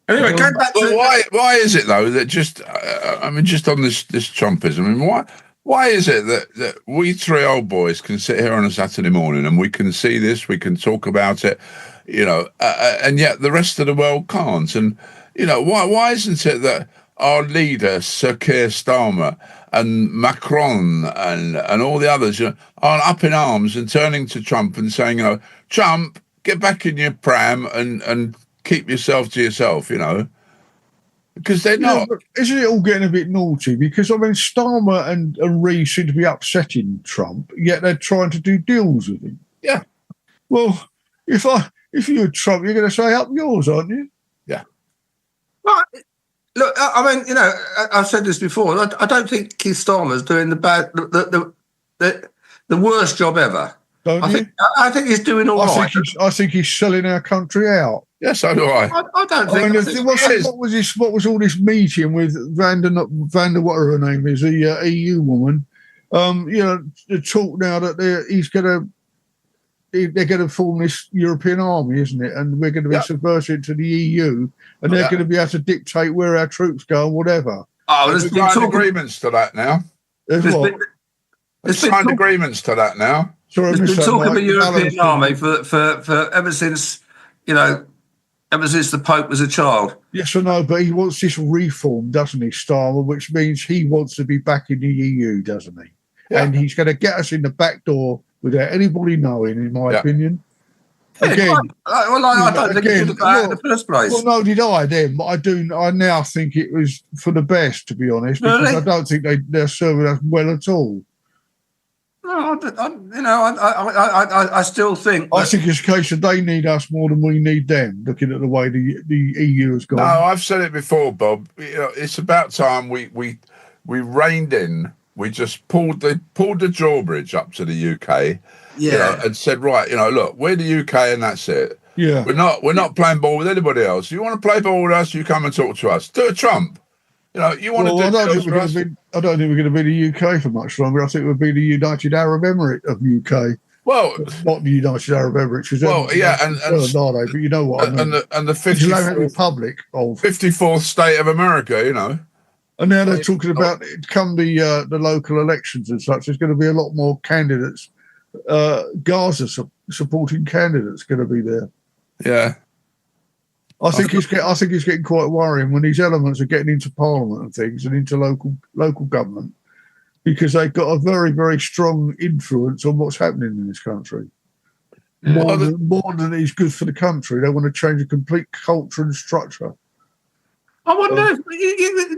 Anyway, going back to why is it though that just on this Trumpism? Why is it that we three old boys can sit here on a Saturday morning and we can see this, we can talk about it, and yet the rest of the world can't? And why isn't it that our leader, Sir Keir Starmer, and Macron and all the others are up in arms and turning to Trump and saying, Trump, get back in your pram and keep yourself to yourself, Because they're not. Isn't it all getting a bit naughty? Because, Starmer and Reid seem to be upsetting Trump, yet they're trying to do deals with him. Yeah. Well, if you're Trump, you're going to say up yours, aren't you? Yeah. Well, look, I've said this before. I don't think Keir Starmer's doing the worst job ever. I think he's doing all right. I think he's selling our country out. Yes, so do I. I don't think. What was all this meeting with Vander, whatever her name is, the EU woman? The talk now that they're going to form this European army, isn't it? And we're going to be subversive to the EU, and they're going to be able to dictate where our troops go and whatever. Oh, there's been agreements to that now. There's signed agreements to that now. There's been talk of a European army for ever since the Pope was a child. Yes, I know, but he wants this reform, doesn't he, Starmer? Which means he wants to be back in the EU, doesn't he? Yeah. And he's going to get us in the back door without anybody knowing, in my opinion. Again, I don't think he should have done that in the first place. Well, no, did I then? But I now think it was for the best, to be honest, because really? I don't think they're serving us well at all. No, I still think. I think it's a case that they need us more than we need them. Looking at the way the EU has gone. No, I've said it before, Bob. It's about time we reined in. We just pulled the drawbridge up to the UK, and said, right, look, we're the UK and that's it. Yeah, we're not playing ball with anybody else. You want to play ball with us, you come and talk to us. Do a Trump. You want to do. I don't think we're going to be the UK for much longer. I think we'll be the United Arab Emirate of UK. Well, not the United Arab Emirates. But you know what I mean. And the 54th Republic of 54th state of America, And now they're talking about come the local elections and such. There's going to be a lot more candidates. Gaza supporting candidates going to be there. Yeah. I think it's getting quite worrying when these elements are getting into Parliament and things and into local government, because they've got a very, very strong influence on what's happening in this country. More than is good for the country. They want to change the complete culture and structure. I wonder if,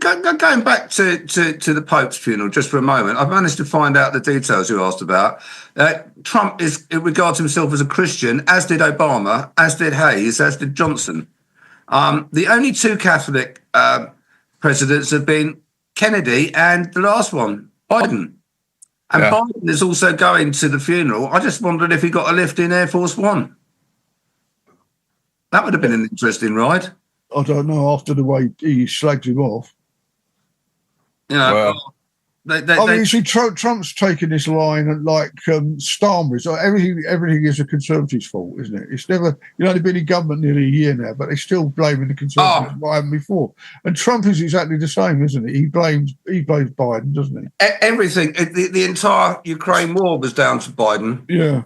going back to the Pope's funeral just for a moment, I've managed to find out the details you asked about. Trump regards himself as a Christian, as did Obama, as did Hayes, as did Johnson. The only two Catholic presidents have been Kennedy and the last one, Biden. And Biden is also going to the funeral. I just wondered if he got a lift in Air Force One. That would have been an interesting ride. I don't know, after the way he slagged him off. You see, Trump's taken this line and like Starmer's. Everything is a Conservative's fault, isn't it? It's never, they've been in government nearly a year now, but they're still blaming the Conservatives for what happened before. And Trump is exactly the same, isn't he? He blames Biden, doesn't he? Everything. The entire Ukraine war was down to Biden. Yeah.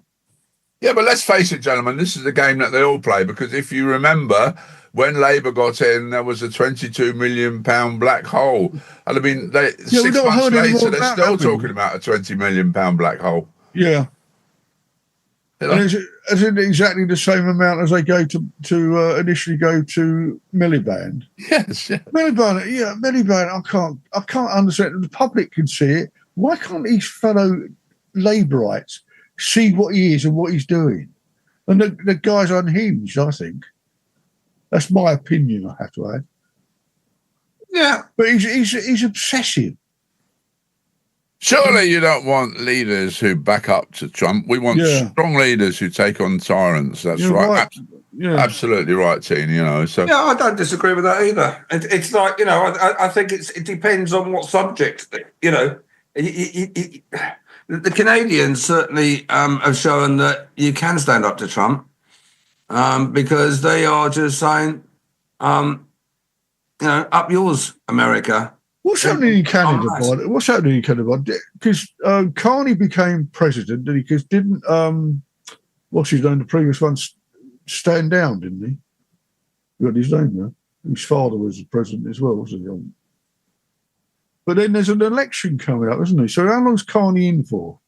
Yeah, but let's face it, gentlemen, this is a game that they all play, because if you remember, when Labour got in, there was a £22 million black hole. And I mean, 6 months later, they're still talking about a £20 million black hole. Yeah. And is it exactly the same amount as they go to initially go to Miliband? Yes. Yeah. Miliband, I can't understand. The public can see it. Why can't these fellow Labourites see what he is and what he's doing? And the guy's unhinged, I think. That's my opinion, I have to add. Yeah. But he's obsessive. Surely you don't want leaders who back up to Trump. We want strong leaders who take on tyrants. That's right. Absolutely right, Teen, So. Yeah, I don't disagree with that either. It's like, I think it depends on what subject, The Canadians certainly have shown that you can stand up to Trump. Because they are just saying, up yours, America. What's happening in Canada, Because Carney became president, because didn't what's his name? The previous one stand down, didn't he? You got his name there. His father was the president as well, wasn't he? But then there's an election coming up, isn't he? So how long's Carney in for?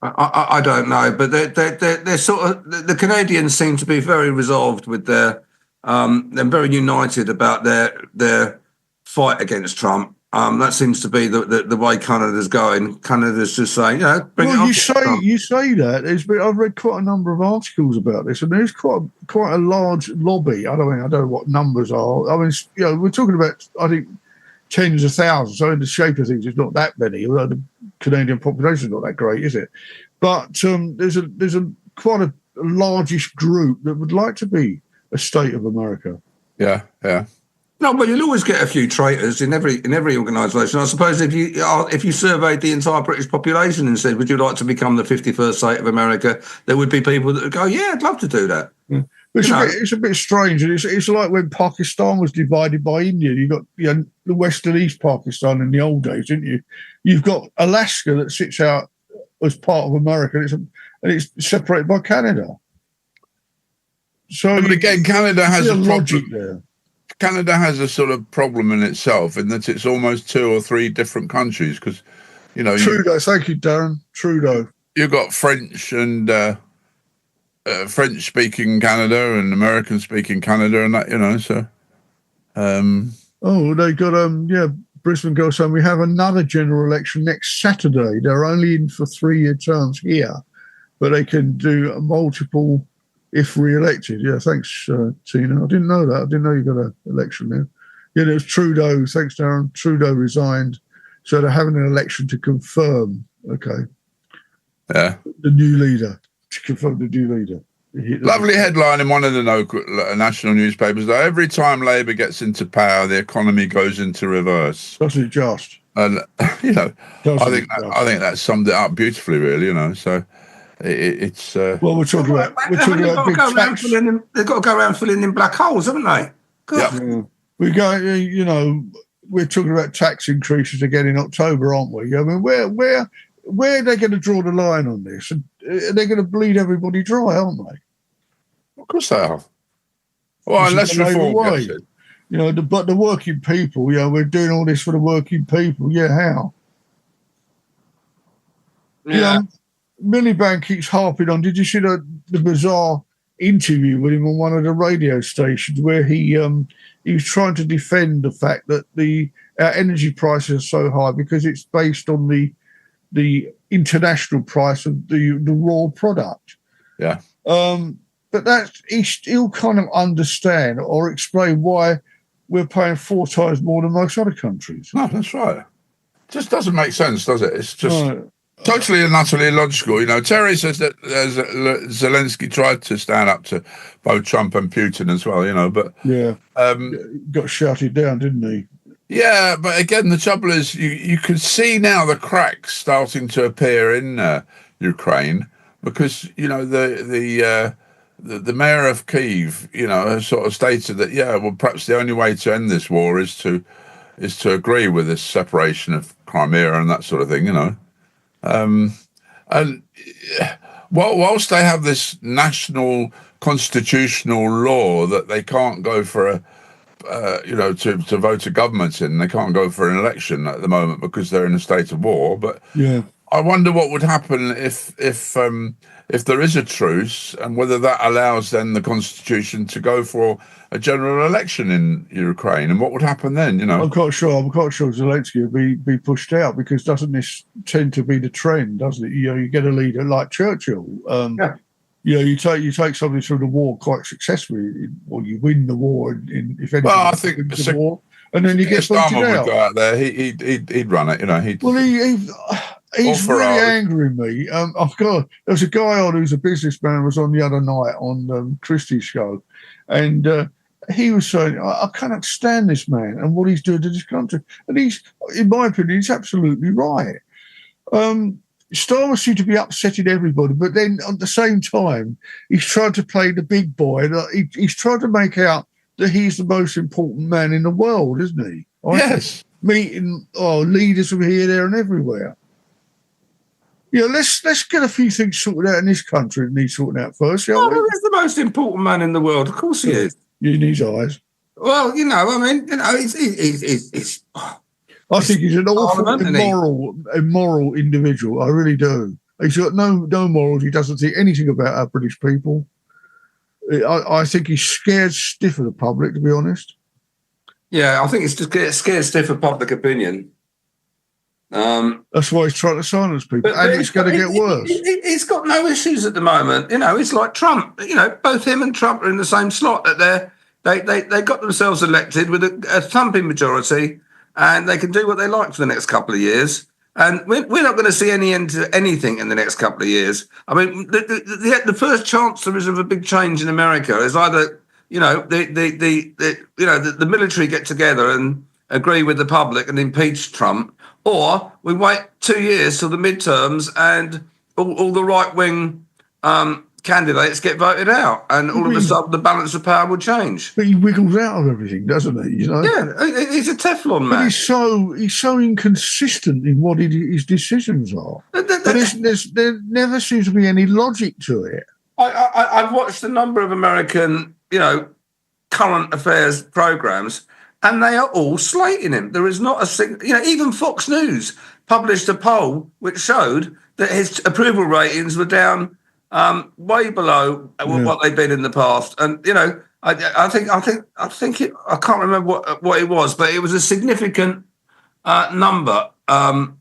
I don't know, but they're sort of, the Canadians seem to be very resolved with they're very united about their fight against Trump. That seems to be the way Canada's going. Canada's just saying, bring it on. You say that. I've read quite a number of articles about this, and there's quite a large lobby. I don't know what numbers are. I mean, we're talking about, I think, tens of thousands. So in the shape of things, it's not that many. Although the Canadian population is not that great, is it? But there's a quite a largish group that would like to be a state of America. Yeah. No, but you'll always get a few traitors in every organisation. I suppose if you surveyed the entire British population and said, "Would you like to become the 51st state of America?" there would be people that would go, "Yeah, I'd love to do that." Yeah. It's a bit strange, and it's like when Pakistan was divided by India. You got the West and East Pakistan in the old days, didn't you? You've got Alaska that sits out as part of America, and it's separated by Canada. So, but again, Canada has a logic problem there. Canada has a sort of problem in itself in that it's almost 2 or 3 different countries because, Trudeau, thank you, Darren. Trudeau. You've got French and French-speaking Canada and American-speaking Canada and that, so. They got, Brisbane Girls saying we have another general election next Saturday. They're only in for 3-year terms here, but they can do multiple if re-elected. Yeah, thanks, Tina. I didn't know that. I didn't know you got an election there. Yeah, there's Trudeau. Thanks, Darren. Trudeau resigned. So they're having an election to confirm, the new leader, Lovely headline in one of the national newspapers, though. Every time Labour gets into power, the economy goes into reverse. Doesn't it just? And, I think that summed it up beautifully, really, so... It's well, we're talking about big tax. They've got to go around filling in black holes, haven't they? Yeah. We go, we're talking about tax increases again in October, aren't we? I mean, where are they going to draw the line on this? And they're going to bleed everybody dry, aren't they? Of course they are. Well, unless reform gets it. But the working people, we're doing all this for the working people. Yeah, how? Yeah. Miliband keeps harping on. Did you see the bizarre interview with him on one of the radio stations where he was trying to defend the fact that our energy prices are so high because it's based on the international price of the raw product. Yeah. But he'll kind of understand or explain why we're paying 4 times more than most other countries. No, that's right. Just doesn't make sense, does it? It's just totally and utterly illogical. You know, Terry says that Zelensky tried to stand up to both Trump and Putin as well, you know, but... Yeah, got shouted down, didn't he? Yeah, but again, the trouble is you can see now the cracks starting to appear in Ukraine because, you know, the mayor of Kyiv, you know, has sort of stated that, perhaps the only way to end this war is to agree with this separation of Crimea and that sort of thing, you know. And whilst they have this national constitutional law that they can't go for to vote a government in, they can't go for an election at the moment because they're in a state of war. But I wonder what would happen if there is a truce, and whether that allows then the constitution to go for a general election in Ukraine, and what would happen then? You know, I'm quite sure Zelensky will be pushed out, because doesn't this tend to be the trend? Doesn't it? You know, you get a leader like Churchill. You know, you take somebody through the war quite successfully, or you win the war. If anything, well, I think the war, and then you get voted out. Would go out there. He'd run it. You know, he's really angering me. There's a guy on who's a businessman, was on the other night on Christie's show, and he was saying, I cannot stand this man and what he's doing to this country. And he's, in my opinion, he's absolutely right. Starmer seems to be upsetting everybody, but then at the same time, he's trying to play the big boy. He's trying to make out that he's the most important man in the world, isn't he? Yes. Meeting leaders from here, there, and everywhere. Yeah, let's get a few things sorted out in this country that needs sorting out first, shall we? He's the most important man in the world. Of course he is. In his eyes. Well, you know, I mean, you know, he's I think he's an awful immoral individual. I really do. He's got no morals. He doesn't think anything about our British people. I think he's scared stiff of the public, to be honest. Yeah, I think he's just scared stiff of public opinion. That's why he's trying to silence people, and it's going to get worse. He's got no issues at the moment. You know, it's like Trump. You know, both him and Trump are in the same slot. That they got themselves elected with a thumping majority, and they can do what they like for the next couple of years. And we're not going to see any end to anything in the next couple of years. I mean, the first chance there is of a big change in America is either, you know, the military get together and agree with the public and impeach Trump, or we wait 2 years till the midterms and all the right-wing candidates get voted out, and all of a sudden the balance of power will change. But he wiggles out of everything, doesn't he? You know? Yeah, he's a Teflon man. But he's so inconsistent in what his decisions are. There never seems to be any logic to it. I've watched a number of American, you know, current affairs programs, and they are all slating him. There is not a single, you know, even Fox News published a poll which showed that his approval ratings were down way below what they've been in the past. And, you know, I think it, I can't remember what it was, but it was a significant number. And,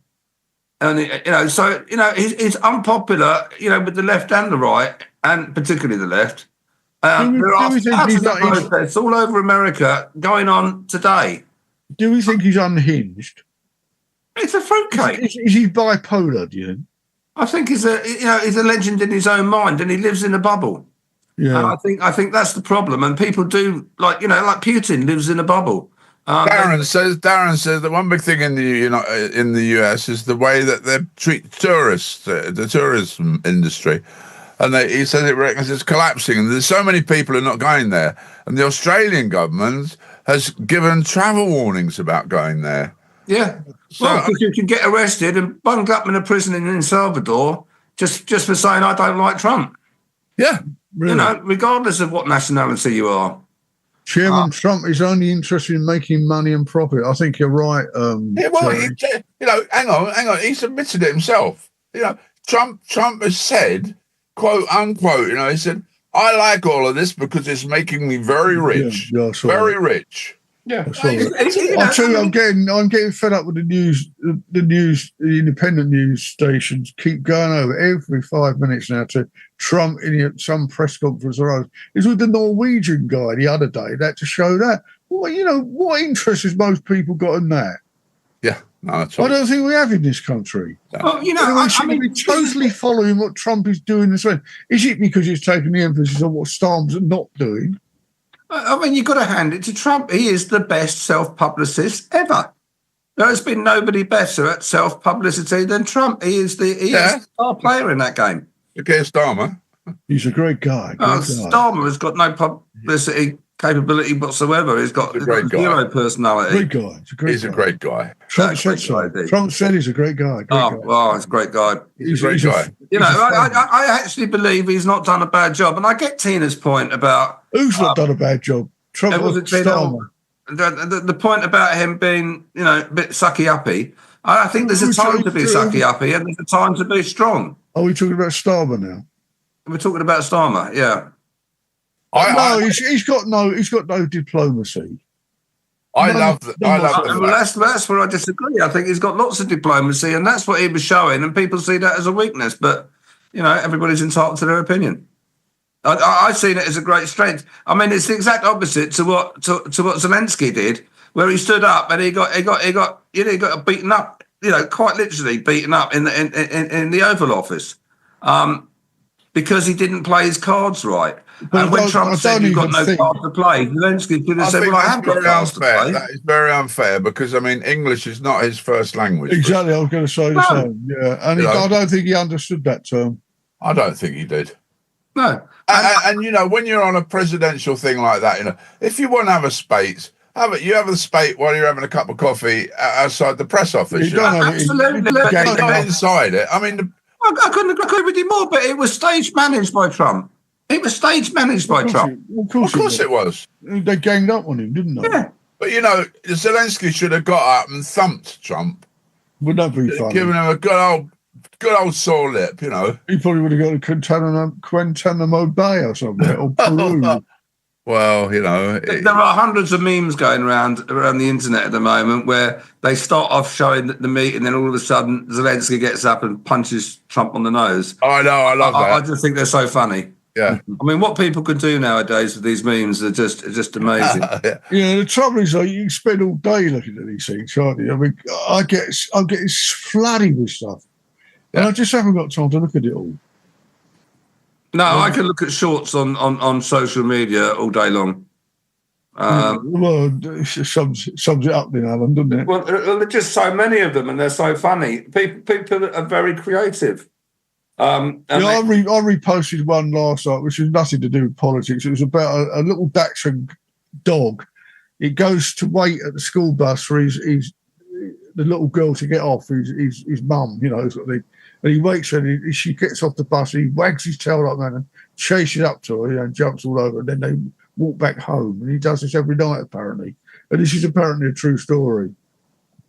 you know, so, you know, he's unpopular, you know, with the left and the right, and particularly the left. There are thousands of protests all over America going on today. Do we think he's unhinged? It's a fruitcake. Is he bipolar, do you think? I think he's a legend in his own mind, and he lives in a bubble. Yeah, I think that's the problem. And people do, like Putin lives in a bubble. Darren says that one big thing in the US is the way that they treat tourists, the tourism industry. And he says it reckons it's collapsing, and there's so many people who are not going there. And the Australian government has given travel warnings about going there. Yeah, well, because you can get arrested and bunged up in a prison in El Salvador just for saying I don't like Trump. Yeah, really. You know, regardless of what nationality you are. Chairman Trump is only interested in making money and profit. I think you're right. Hang on. He's admitted it himself. You know, Trump has said, quote unquote, you know, he said, I like all of this because it's making me very rich. Very rich. Yeah, I'm getting fed up with the independent news stations keep going over every 5 minutes now to Trump in some press conference or other. It was with the Norwegian guy the other day that to show that. what interest has most people got in that? Yeah, no, that's all. I don't think we have in this country. Well, Everyone should be totally following what Trump is doing as well. Is it because he's taking the emphasis on what Starmer's not doing? I mean, you've got to hand it to Trump. He is the best self-publicist ever. There has been nobody better at self-publicity than Trump. He is the star player in that game. Okay, Starmer. He's a great guy. Starmer has got no publicity capability whatsoever. He's got zero personality. Great guy. He's a great guy. Trump said so. Trump said he's a great guy. He's a great guy. He's a great guy. I actually believe he's not done a bad job. And I get Tina's point about... Who's not done a bad job? Trump or Starmer? The point about him being, a bit sucky-uppy, I think there's a time to be sucky-uppy and there's a time to be strong. Are we talking about Starmer now? We're talking about Starmer, yeah. He's got no diplomacy. That's where I disagree. I think he's got lots of diplomacy, and that's what he was showing, and people see that as a weakness. But everybody's entitled to their opinion. I've seen it as a great strength. I mean, it's the exact opposite to what Zelensky did, where he stood up and he got beaten up, quite literally beaten up in the Oval Office, because he didn't play his cards right. And when Trump said you've got no card to play, Zelensky could have said, "Well, I have got cards to play." That is very unfair because English is not his first language. Exactly, I was going to say the same. Yeah, and I don't think he understood that term. I don't think he did. No. And when you're on a presidential thing like that, if you want to have a spate, you have a spate while you're having a cup of coffee outside the press office. You don't have absolutely. Not inside it. I mean, I couldn't agree with you more, but it was stage managed by Trump. It was stage managed by Trump. Of course it was. They ganged up on him, didn't they? Yeah. But, Zelensky should have got up and thumped Trump. Would that be funny? Giving him a good old sore lip, He probably would have got to Guantanamo Bay or something, or Peru. Well, there are hundreds of memes going around the internet at the moment where they start off showing the meat and then all of a sudden Zelensky gets up and punches Trump on the nose. I know, I love that. I just think they're so funny. Yeah. I mean, what people can do nowadays with these memes are just amazing. The trouble is, you spend all day looking at these things, can't you? I mean, I get flooded with stuff. And I just haven't got time to look at it all. No, I can look at shorts on social media all day long. It sums it up then, Alan, doesn't it? Well, there are just so many of them and they're so funny. People are very creative. I reposted one last night, which has nothing to do with politics. It was about a little Dachshund dog. It goes to wait at the school bus for the little girl to get off, his mum, sort of thing. And he waits and she gets off the bus and he wags his tail like that and chases up to her and jumps all over. And then they walk back home. And he does this every night, apparently. And this is apparently a true story.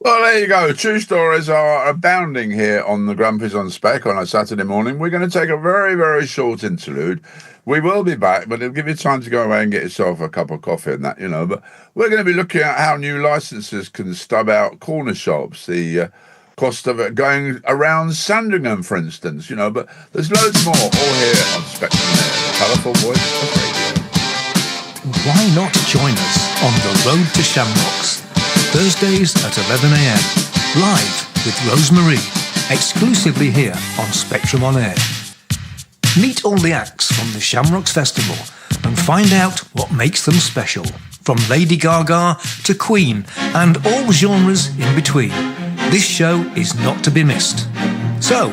Well, there you go. True stories are abounding here on the Grumpy's on Spec on a Saturday morning. We're going to take a very, very short interlude. We will be back, but it'll give you time to go away and get yourself a cup of coffee and that, But we're going to be looking at how new licenses can stub out corner shops, the cost of it going around Sandringham, for instance, But there's loads more all here on Spectrum Air, the colourful voice of radio. Why not join us on the Road to Shamrocks? Thursdays at 11 a.m. Live with Rosemary, exclusively here on Spectrum On Air. Meet all the acts from the Shamrocks Festival and find out what makes them special, from Lady Gaga to Queen and all genres in between. This show is not to be missed. So,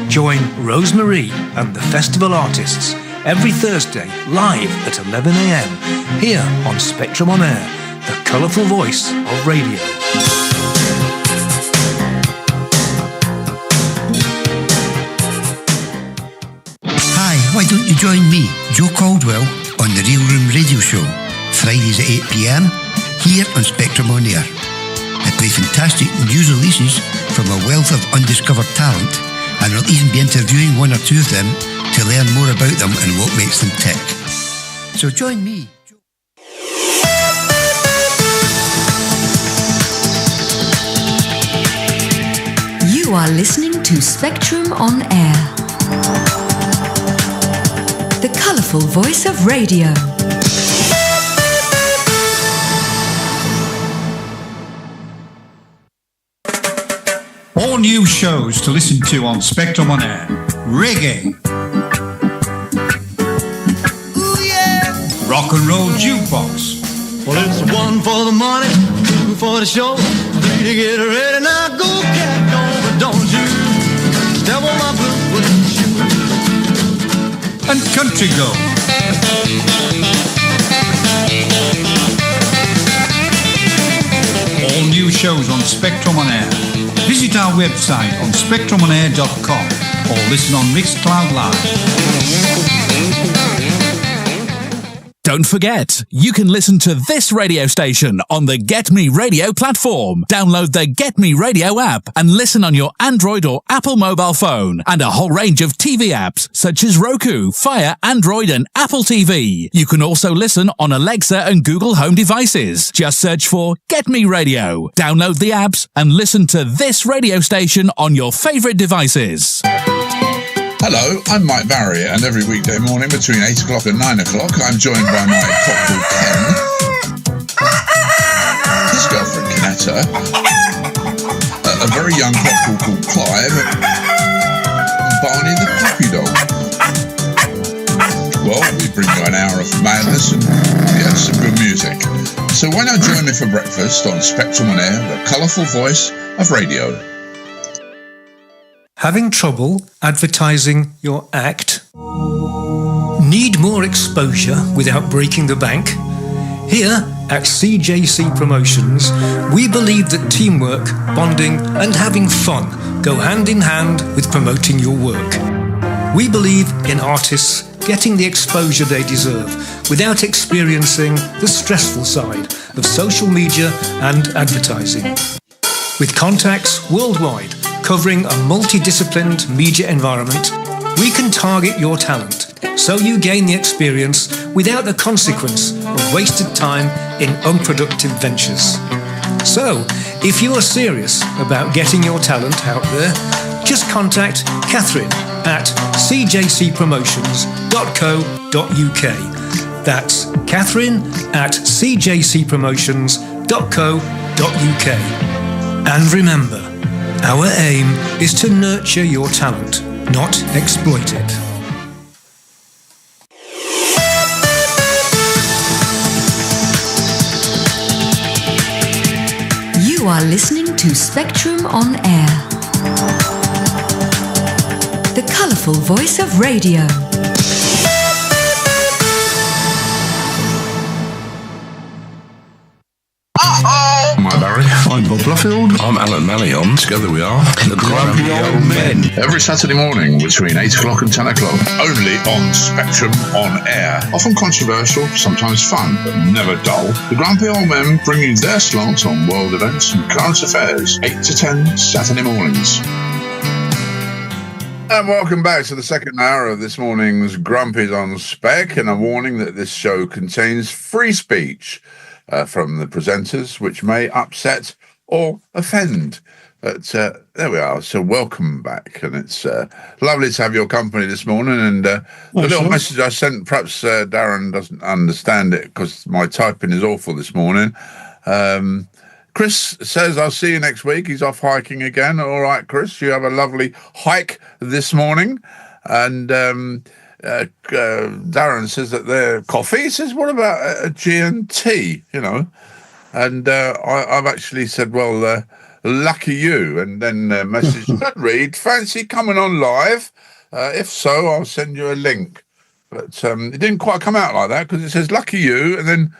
join Rosemary and the festival artists every Thursday live at 11 a.m. here on Spectrum On Air, the colourful voice of radio. Hi, why don't you join me, Joe Caldwell, on the Real Room Radio Show, Fridays at 8 p.m, here on Spectrum On Air. I play fantastic news releases from a wealth of undiscovered talent, and I'll even be interviewing one or two of them to learn more about them and what makes them tick. So join me. You are listening to Spectrum On Air, the colourful voice of radio. new shows to listen to on Spectrum On Air. Reggae. Ooh, yeah. Rock and roll jukebox. Well, it's one for the money, two for the show, three to get ready. Now go, cat, go, but don't you step on my blue shoe. And country go. All new shows on Spectrum On Air. Visit our website on spectrumonair.com or listen on Mixcloud Live. Don't forget, you can listen to this radio station on the Get Me Radio platform. Download the Get Me Radio app and listen on your Android or Apple mobile phone, and a whole range of TV apps such as Roku, Fire, Android and Apple TV. You can also listen on Alexa and Google Home devices. Just search for Get Me Radio. Download the apps and listen to this radio station on your favourite devices. Hello, I'm Mike Barry, and every weekday morning between 8 o'clock and 9 o'clock, I'm joined by my cock called Ken, his girlfriend Canetta, a very young cock called Clive, and Barney the puppy dog. Well, we bring you an hour of madness and, yes, some good music. So why not join me for breakfast on Spectrum On Air, the colourful voice of radio. Having trouble advertising your act? Need more exposure without breaking the bank? Here at CJC Promotions, we believe that teamwork, bonding and having fun go hand in hand with promoting your work. We believe in artists getting the exposure they deserve without experiencing the stressful side of social media and advertising. With contacts worldwide, covering a multidisciplined media environment, we can target your talent so you gain the experience without the consequence of wasted time in unproductive ventures. So, if you are serious about getting your talent out there, just contact Catherine at cjcpromotions.co.uk. That's Catherine at cjcpromotions.co.uk. And remember, our aim is to nurture your talent, not exploit it. You are listening to Spectrum On Air, the colourful voice of radio. I'm Barry. I'm Bob Bluffield. I'm Alan Mallion. Together we are the Grumpy Old Men. Every Saturday morning between 8 o'clock and 10 o'clock, only on Spectrum On Air. Often controversial, sometimes fun, but never dull. The Grumpy Old Men bring you their slant on world events and current affairs, 8 to 10 Saturday mornings. And welcome back to the second hour of this morning's Grumpy's on Spec, and a warning that this show contains free speech from the presenters, which may upset or offend. But there we are. So welcome back, and it's lovely to have your company this morning. And the little message I sent, perhaps Darren doesn't understand it because my typing is awful this morning. Chris says, I'll see you next week. He's off hiking again. All right, Chris, you have a lovely hike this morning. And Darren says that they're coffee. He says, what about a G&T, you know? And I've actually said, well, lucky you. And then message, good read, fancy coming on live? If so, I'll send you a link. But it didn't quite come out like that because it says lucky you, and then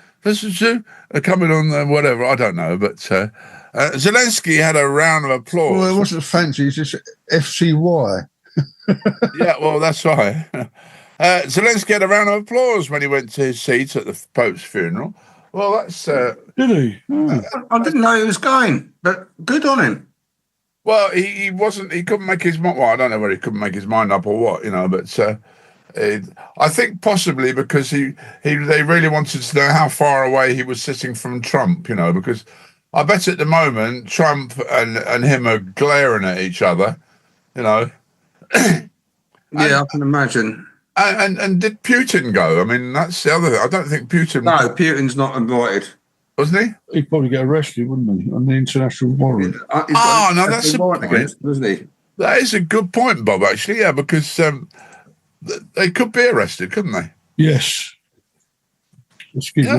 coming on whatever, I don't know. But Zelensky had a round of applause. Well, it wasn't fancy, it's just FCY. Yeah, well, that's right. Zelensky had a round of applause when he went to his seat at the Pope's funeral. Well, that's... Did he? I didn't know he was going, but good on him. Well, he wasn't... He couldn't make his mind... Well, I don't know whether he couldn't make his mind up or what, you know, but I think possibly because they really wanted to know how far away he was sitting from Trump, you know, because I bet at the moment Trump and him are glaring at each other, you know. Yeah, I can imagine. And did Putin go? I mean, that's the other thing. I don't think Putin... No, Putin's not invited. Wasn't he? He'd probably get arrested, wouldn't he, on the international warrant? No, that's a warrant against, wasn't he? That is a good point, Bob, actually, yeah, because they could be arrested, couldn't they? Yes. Excuse me,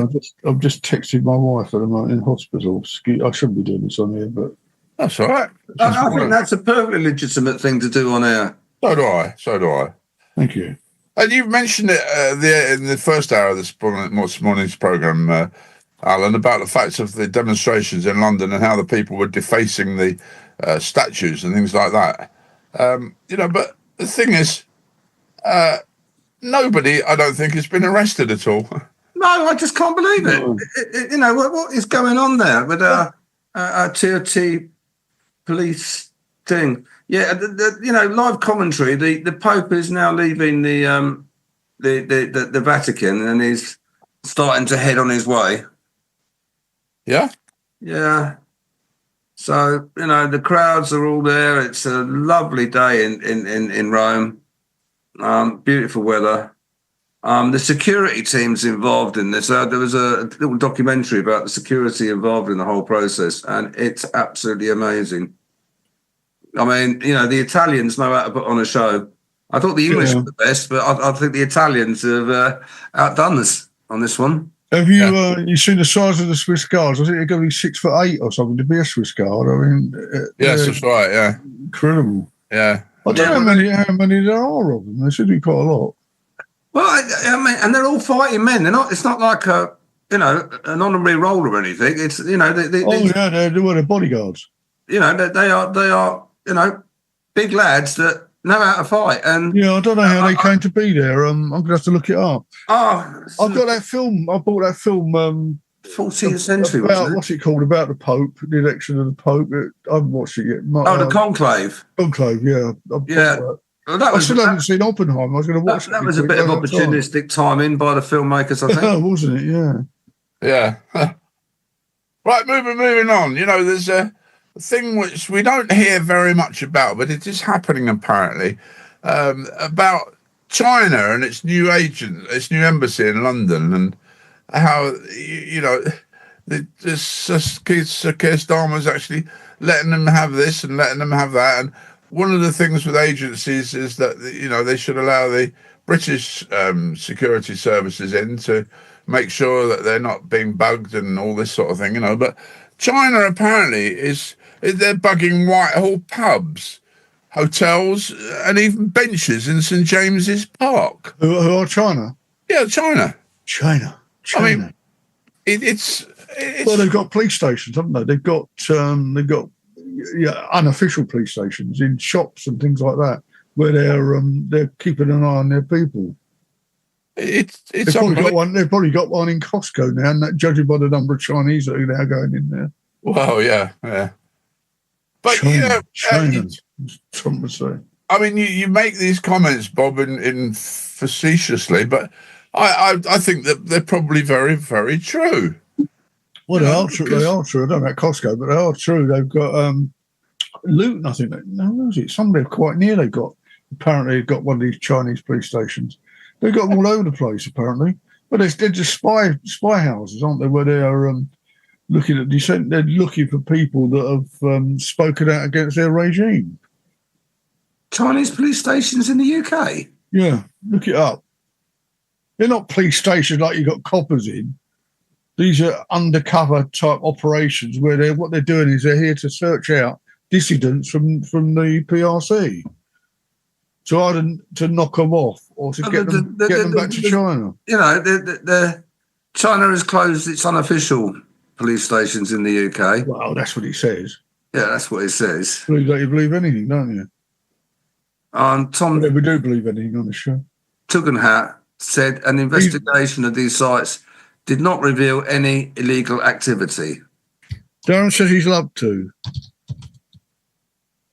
I've just texted my wife at the moment in hospital. I shouldn't be doing this on here, but... That's all right. I think that's a perfectly legitimate thing to do on air. So do I. Thank you. And you mentioned it in the first hour of this morning's programme, Alan, about the facts of the demonstrations in London and how the people were defacing the statues and things like that. But the thing is, nobody, I don't think, has been arrested at all. No, I just can't believe it. What is going on there with our TOT police thing? Yeah, live commentary. The Pope is now leaving the Vatican and is starting to head on his way. Yeah? Yeah. So, the crowds are all there. It's a lovely day in Rome. Beautiful weather. The security team's involved in this. There was a little documentary about the security involved in the whole process, and it's absolutely amazing. I mean, the Italians know how to put on a show. I thought the English were the best, but I think the Italians have outdone us on this one. Have you you seen the size of the Swiss Guards? I think they're going to be 6'8" or something to be a Swiss Guard. I mean, yes, that's right. Yeah, incredible. Yeah, I don't know how many there are of them. There should be quite a lot. Well, I mean, and they're all fighting men. They're not. It's not like an honorary role or anything. It's they're bodyguards. They are big lads that know how to fight. And I don't know how they came to be there. I'm going to have to look it up. I've got that film. I bought that film. 14th century. What's it called? About the Pope, the election of the Pope. I haven't watched it yet. The Conclave. Conclave, yeah. I still haven't seen Oppenheimer. I was going to watch it. That was a bit of opportunistic timing by the filmmakers, I think. Wasn't it? Yeah. Yeah. Right, moving on. There's a thing which we don't hear very much about, but it is happening apparently, about China and its new embassy in London, and how Sir Keir Starmer's actually letting them have this and letting them have that. And one of the things with agencies is that they should allow the British security services in to make sure that they're not being bugged and all this sort of thing. But China apparently they're bugging Whitehall pubs, hotels, and even benches in St James's Park. Who are China? Yeah, China. I mean, it's well, they've got police stations, haven't they? They've got unofficial police stations in shops and things like that, where they're keeping an eye on their people. They've probably got one in Costco now, and that, judging by the number of Chinese that are now going in there. Well, yeah. But China, Trump would say. I mean, you make these comments, Bob, in facetiously, but I think that they're probably very, very true. Well, they are true. They are true. I don't know about Costco, but they are true. They've got Luton, I think. Who was it? Somebody quite near. Apparently got one of these Chinese police stations. They've got them all over the place, apparently. But they're just spy houses, aren't they? Where they are looking at dissent. They're looking for people that have spoken out against their regime. Chinese police stations in the UK? Yeah, look it up. They're not police stations like you got coppers in. These are undercover type operations where what they're doing is they're here to search out dissidents from the PRC. So either to knock them off or to get them back to China. China has closed its unofficial police stations in the UK. Well, that's what it says. Yeah, that's what it says. You believe anything, don't you? Tom, we do believe anything on the show. Tugendhat said an investigation of these sites did not reveal any illegal activity. Darren says he's loved to.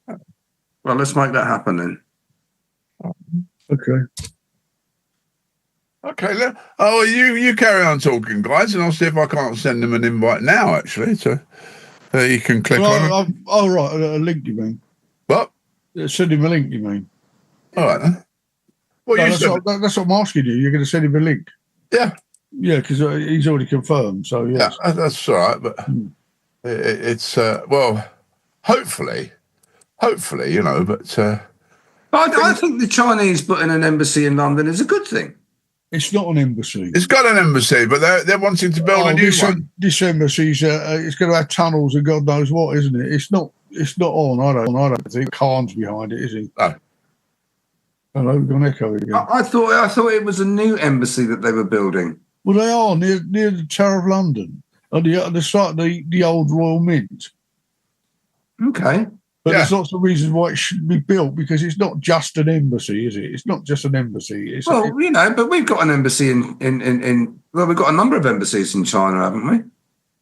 Well, let's make that happen then. Okay. You carry on talking, guys, and I'll see if I can't send them an invite now, actually, so you can click on it. Oh, right, a link, you mean? What? Send him a link, you mean? All right, then. That's what I'm asking you. You're going to send him a link? Yeah. Yeah, because he's already confirmed. So yes. Yeah, that's all right. But it's well, hopefully, But I think the Chinese putting an embassy in London is a good thing. It's not an embassy. It's got an embassy, but they're wanting to build a new one. This embassy's it's going to have tunnels and God knows what, isn't it? It's not on. I don't think Khan's behind it, is he? No. Hello, we've got an echo again. I thought it was a new embassy that they were building. Well, they are near the Tower of London, on the site of the old Royal Mint. Okay. But there's lots of reasons why it shouldn't be built, because it's not just an embassy, is it? It's not just an embassy. But we've got an embassy in we've got a number of embassies in China, haven't we?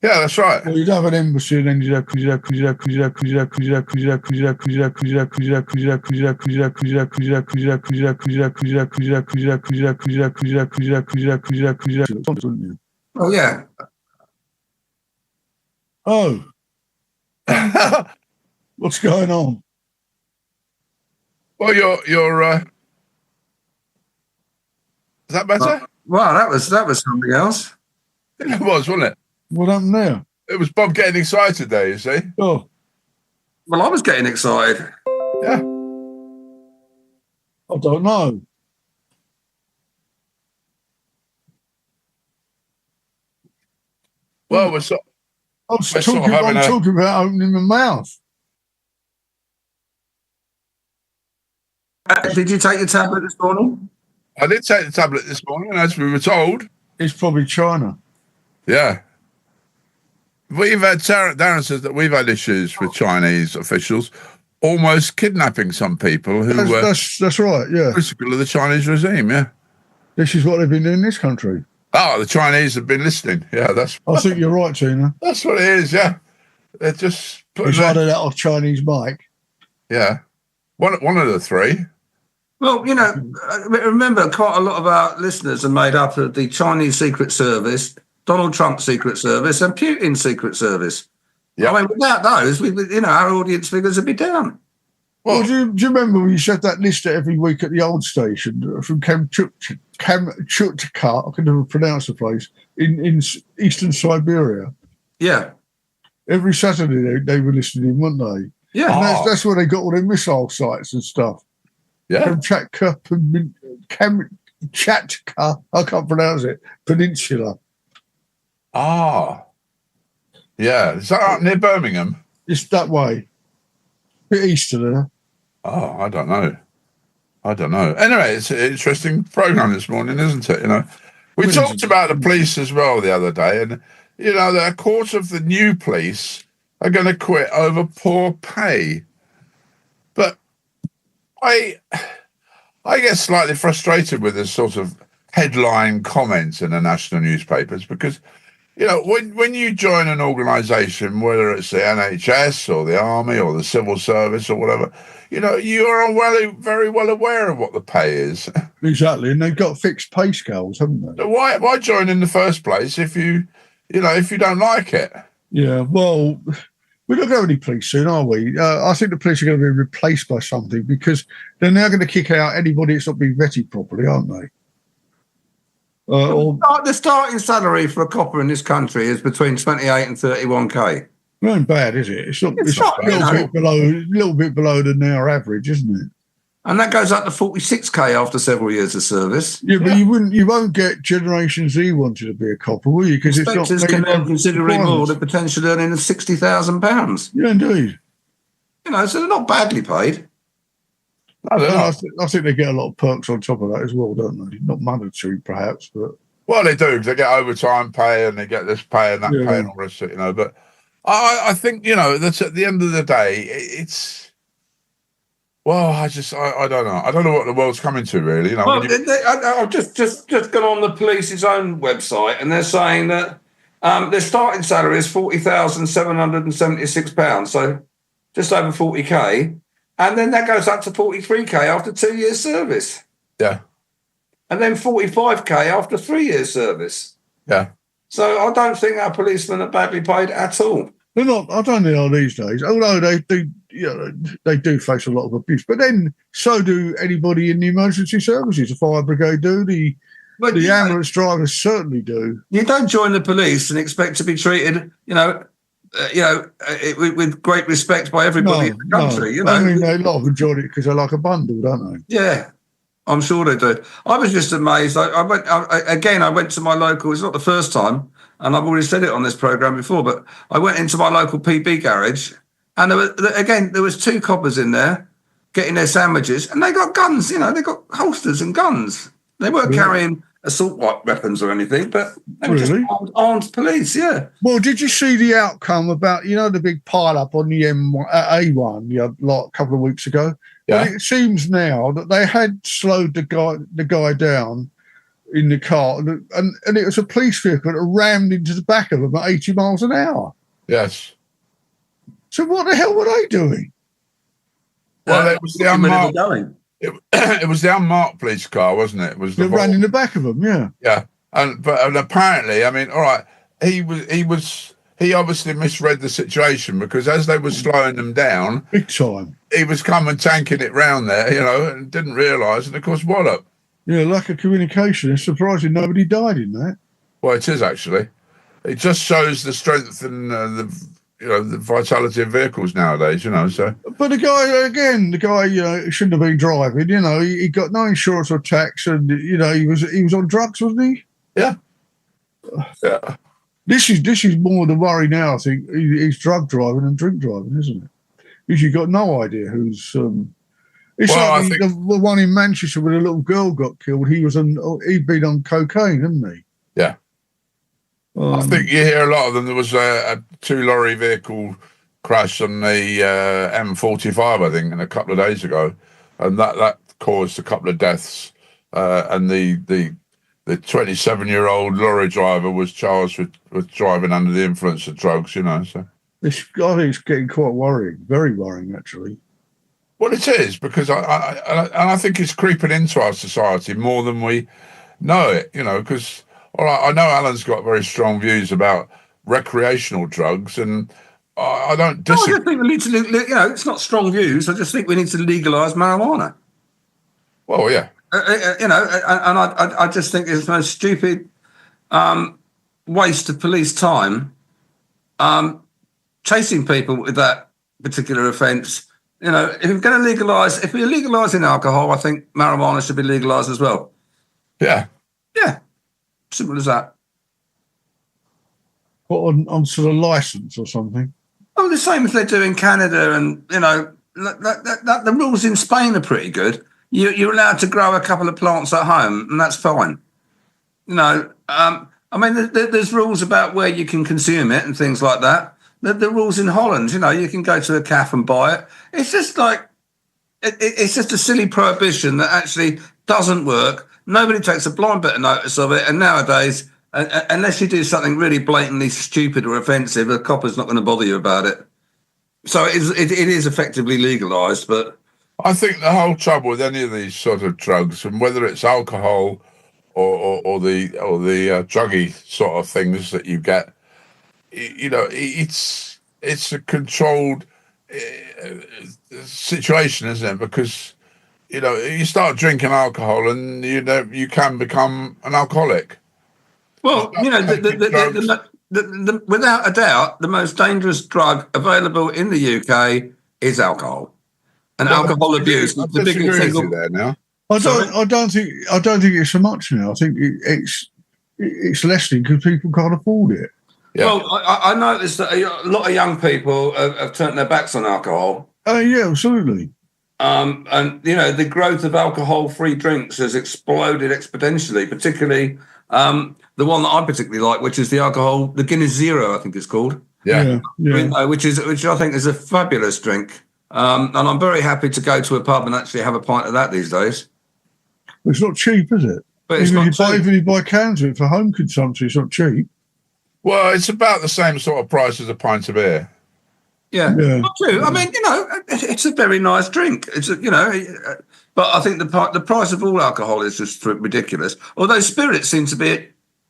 Yeah, that's right. Well, you'd have an embassy and then you'd have Oh yeah. Oh. What's going on? Well, you're is that better? Well, that was something else. It was, wasn't it? What happened there? It was Bob getting excited there, you see. Oh. Well, I was getting excited. Yeah. I don't know. Well, I'm talking about opening my mouth. Did you take your tablet this morning? I did take the tablet this morning, as we were told. It's probably China. Yeah. We've had Darren says that we've had issues with Chinese officials almost kidnapping some people who were that's right, yeah. critical of the Chinese regime, yeah. This is what they've been doing in this country. Oh, the Chinese have been listening. Yeah, I think you're right, Tina. That's what it is, yeah. They're just He's running out of Chinese mic. Yeah. One of the three. Well, remember, quite a lot of our listeners are made up of the Chinese Secret Service, Donald Trump's Secret Service, and Putin's Secret Service. Yep. I mean, without those, our audience figures would be down. Well, do you remember when you said that list every week at the old station from Kamchatka? I can never pronounce the place in eastern Siberia. Yeah. Every Saturday they were listening, weren't they? Yeah. And that's where they got all their missile sites and stuff. Yeah. Kamchatka, I can't pronounce it, Peninsula. Ah. Yeah. Is that up near Birmingham? It's that way. A bit east of there. Oh, I don't know. Anyway, it's an interesting programme this morning, isn't it? We talked about the police as well the other day, and, that a quarter of the new police are going to quit over poor pay. But I get slightly frustrated with this sort of headline comments in the national newspapers because, when you join an organisation, whether it's the NHS or the Army or the Civil Service or whatever, you are very well aware of what the pay is. Exactly, and they've got fixed pay scales, haven't they? So why join in the first place if you don't like it? Yeah, well, we're not going to have any police soon, are we? I think the police are going to be replaced by something because they're now going to kick out anybody that's not being vetted properly, aren't they? The starting salary for a copper in this country is between 28 and 31k. It ain't bad, is it? It's a little bit below the now average, isn't it? And that goes up to 46k after several years of service. Yeah, but you won't get Generation Z wanting to be a copper, will you? Because inspectors can earn considerably more the potential earning of £60,000. Yeah, indeed. So they're not badly paid. I think they get a lot of perks on top of that as well, don't they? Not monetary, perhaps, but well, they do. They get overtime pay and they get this pay and that pay and all this, But I think that's at the end of the day, it's. Well, I don't know. I don't know what the world's coming to, really. Well, I've just gone on the police's own website, and they're saying that their starting salary is £40,776, so just over 40k. And then that goes up to 43k after 2 years' service. Yeah. And then 45k after 3 years' service. Yeah. So I don't think our policemen are badly paid at all. They're not. I don't think they are these days. Although they do, they do face a lot of abuse. But then so do anybody in the emergency services. The fire brigade do. The But the ambulance drivers certainly do. You don't join the police and expect to be treated, with great respect by everybody in the country. I mean, a lot of them join it because they like a bundle, don't they? Yeah, I'm sure they do. I was just amazed. I went to my local. It's not the first time, and I've already said it on this program before. But I went into my local PB garage, and there was 2 coppers in there getting their sandwiches, and they got guns. They got holsters and guns. They weren't carrying assault weapons or anything, but they were just armed police. Yeah. Well, did you see the outcome about the big pile up on the A1 like a couple of weeks ago? Yeah. And it seems now that they had slowed the guy down in the car, and it was a police vehicle that rammed into the back of him at 80 miles an hour. Yes. So what the hell were they doing? Well, it was the unmarked. It was the unmarked police car, wasn't it? It was the ran in the back of them. Yeah. Yeah, and apparently, I mean, all right, he obviously misread the situation, because as they were slowing them down, big time, he was coming tanking it round there, and didn't realise, and of course, wallop. Yeah, lack of communication. It's surprising nobody died in that. Well, it is actually. It just shows the strength and the vitality of vehicles nowadays, so. But the guy, shouldn't have been driving, he got no insurance or tax, and, he was on drugs, wasn't he? Yeah. Yeah. This is more the worry now, I think. He's drug driving and drink driving, isn't it? Because you've got no idea who's... It's like the one in Manchester where a little girl got killed. He'd been on cocaine, hadn't he? Yeah. I think you hear a lot of them. There was a 2-lorry vehicle crash on the M45, I think, a couple of days ago, and that caused a couple of deaths. And the 27-year-old lorry driver was charged with driving under the influence of drugs. So I think it's getting quite worrying, very worrying, actually. Well, it is, because I think it's creeping into our society more than we know it. Because. All right, I know Alan's got very strong views about recreational drugs, and I don't disagree. I just think we need to, it's not strong views. I just think we need to legalise marijuana. Well, yeah. And I just think it's the most stupid waste of police time chasing people with that particular offence. If we're going to legalise, if we're legalising alcohol, I think marijuana should be legalised as well. Yeah. Yeah. Simple as that. What, on sort of licence or something? Oh, the same as they do in Canada, and the rules in Spain are pretty good. You're allowed to grow a couple of plants at home, and that's fine. There's rules about where you can consume it and things like that. The rules in Holland, you can go to a cafe and buy it. It's just like it's just a silly prohibition that actually doesn't work. Nobody takes a blind bit of notice of it, and nowadays, unless you do something really blatantly stupid or offensive, a copper's not going to bother you about it. So it is effectively legalised, but I think the whole trouble with any of these sort of drugs, and whether it's alcohol or the druggy sort of things that you get, it's a controlled situation, isn't it? Because you start drinking alcohol and you can become an alcoholic. Well, without a doubt, the most dangerous drug available in the UK is alcohol, and alcohol abuse. The biggest single there now. I don't think it's so much now. I think it's lessening because people can't afford it. Yeah. Well, I noticed that a lot of young people have turned their backs on alcohol. Oh yeah, absolutely. And the growth of alcohol-free drinks has exploded exponentially, particularly the one that I particularly like, which is the Guinness Zero, I think it's called. Yeah. Which I think is a fabulous drink. And I'm very happy to go to a pub and actually have a pint of that these days. It's not cheap, is it? But even if you buy cans of it for home consumption, it's not cheap. Well, it's about the same sort of price as a pint of beer. Yeah. Not true. I mean, it's a very nice drink. It's but I think the price of all alcohol is just ridiculous. Although spirits seem to be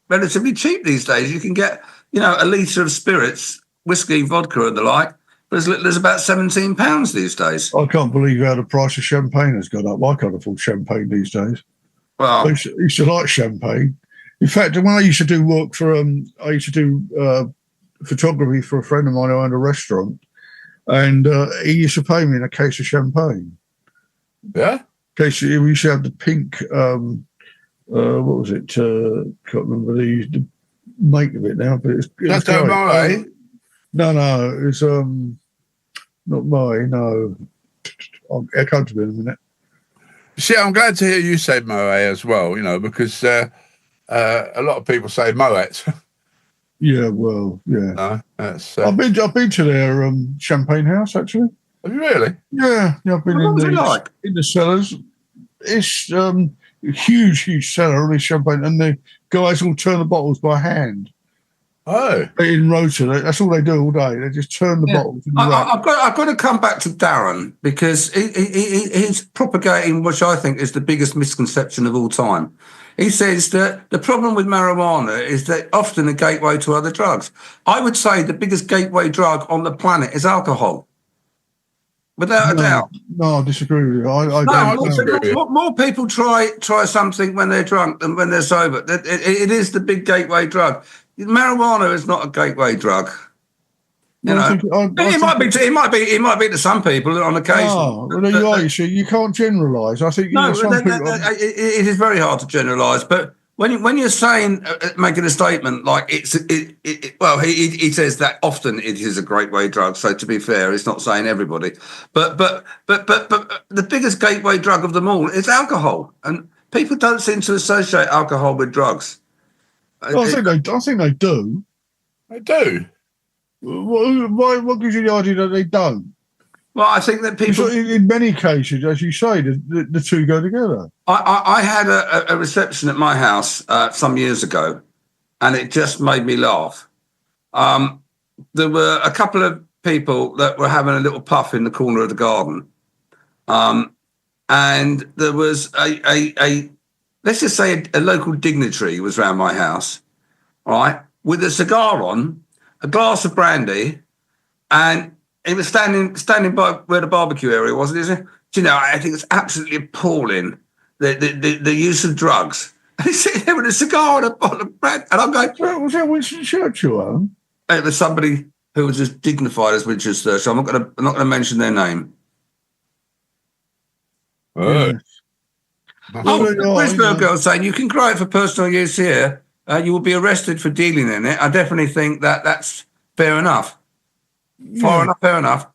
relatively cheap these days. You can get, a litre of spirits, whiskey, vodka and the like, but as little as about £17 these days. I can't believe how the price of champagne has gone up. I can't afford champagne these days. Well, I used to like champagne. In fact, when I used to do work for, I used to do photography for a friend of mine who owned a restaurant, and he used to pay me in a case of champagne. Yeah? We used to have the pink, what was it? Can't remember the make of it now, but it's Chateau Moët? No, it's not Moët, no. I'll come to it in a minute. See, I'm glad to hear you say Moët as well, because a lot of people say Moet. Yeah, well, yeah. No, that's. I've been to their champagne house actually. Have you really? Yeah, I've been in the cellars. It's a huge cellar of this champagne, and the guys all turn the bottles by hand. Oh, in rotor, that's all they do all day. They just turn the bottles. In the I've got to come back to Darren because he's propagating what I think is the biggest misconception of all time. He says that the problem with marijuana is that often a gateway to other drugs. I would say the biggest gateway drug on the planet is alcohol. Without a doubt. No, I disagree with you. I don't. More people try something when they're drunk than when they're sober. It is the big gateway drug. Marijuana is not a gateway drug. It might be to some people on occasion. Oh, well, you can't generalise. I think it is very hard to generalise. But when you're saying making a statement like he says that often it is a gateway drug. So to be fair, it's not saying everybody. But the biggest gateway drug of them all is alcohol, and people don't seem to associate alcohol with drugs. Well, I think they do. They do. What gives you the idea that they don't? Well, I think that people, in many cases, as you say, the two go together. I had a reception at my house some years ago, and it just made me laugh. There were a couple of people that were having a little puff in the corner of the garden, and there was a let's just say a local dignitary was around my house, right, with a cigar on, a glass of brandy, and he was standing by where the barbecue area was. Do you know, I think it's absolutely appalling, the use of drugs. And he's sitting there with a cigar and a bottle of brandy, and I'm going, was that Winston Churchill? It was somebody who was as dignified as Winston Churchill. I'm not going to mention their name. Brisbane girl saying you can grow it for personal use here. You will be arrested for dealing in it. I definitely think that's fair enough. Fair enough.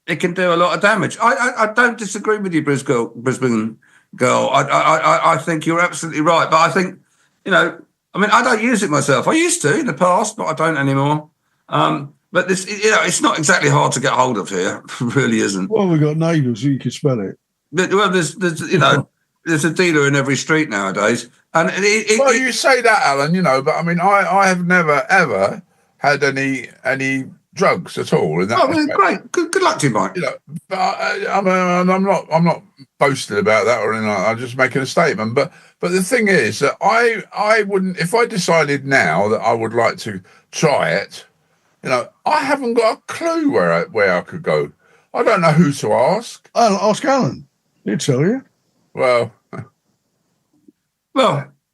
It can do a lot of damage. I don't disagree with you, Brisbane girl. I think you're absolutely right. But I think, I don't use it myself. I used to in the past, but I don't anymore. But this, it's not exactly hard to get hold of here. It really isn't. Well, we've got neighbours who you can smell it. Well, there's a dealer in every street nowadays. And you say that, Alan, but I have never ever had any drugs at all. In that great. Good luck to you, Mike. But I'm not boasting about that or anything. I'm just making a statement. But the thing is that I wouldn't, if I decided now that I would like to try it. I haven't got a clue where I could go. I don't know who to ask. I'll ask Alan. He'll tell you. Well,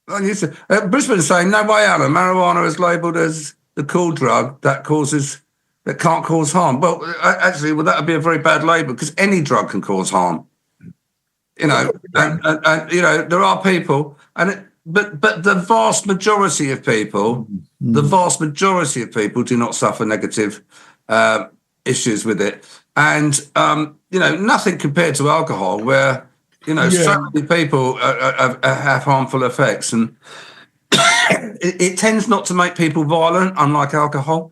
Brisbane's saying, no way, Alan. Marijuana is labelled as the cool drug that can't cause harm. Well, actually, that would be a very bad label because any drug can cause harm. And there are people, but the vast majority of people, do not suffer negative issues with it. And, nothing compared to alcohol where, so many people have harmful effects, and it tends not to make people violent, unlike alcohol.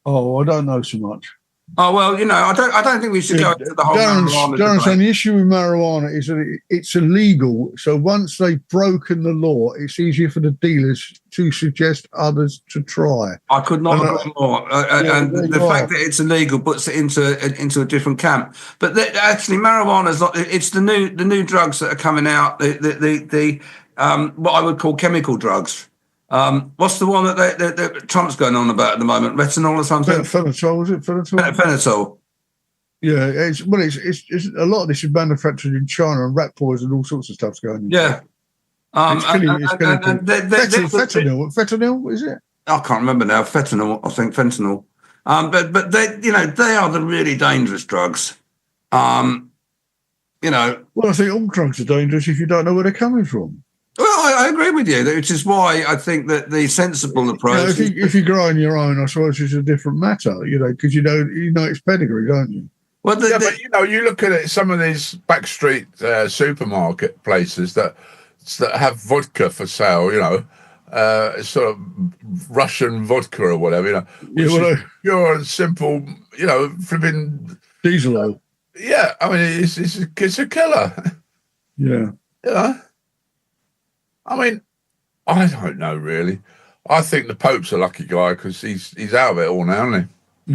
Oh, I don't know so much. Oh well, I don't think we should go into the whole marijuana. Darren's saying the issue with marijuana is that it's illegal. So once they've broken the law, it's easier for the dealers to suggest others to try. I could not agree more. And the fact that it's illegal puts it into a different camp. But actually, marijuana is not. It's the new drugs that are coming out. The what I would call chemical drugs. What's the one that Trump's going on about at the moment? Retinol or something? Phenitol, is it? Phenitol. Yeah, it's a lot of this is manufactured in China, and rat poison, all sorts of stuff's going on. Yeah. Fentanyl, is it? I can't remember now. Fentanyl, I think fentanyl. But they, they are the really dangerous drugs. Well, I think all drugs are dangerous if you don't know where they're coming from. Well, I agree with you, which is why I think that the sensible approach. If you're growing your own, I suppose it's a different matter, because you know it's pedigree, don't you? Well, but you look at it. Some of these backstreet supermarket places that have vodka for sale, sort of Russian vodka or whatever, which is pure and simple, flipping diesel oil. Yeah, I mean it's a killer. Yeah. I mean, I don't know really. I think the Pope's a lucky guy because he's out of it all now, isn't he?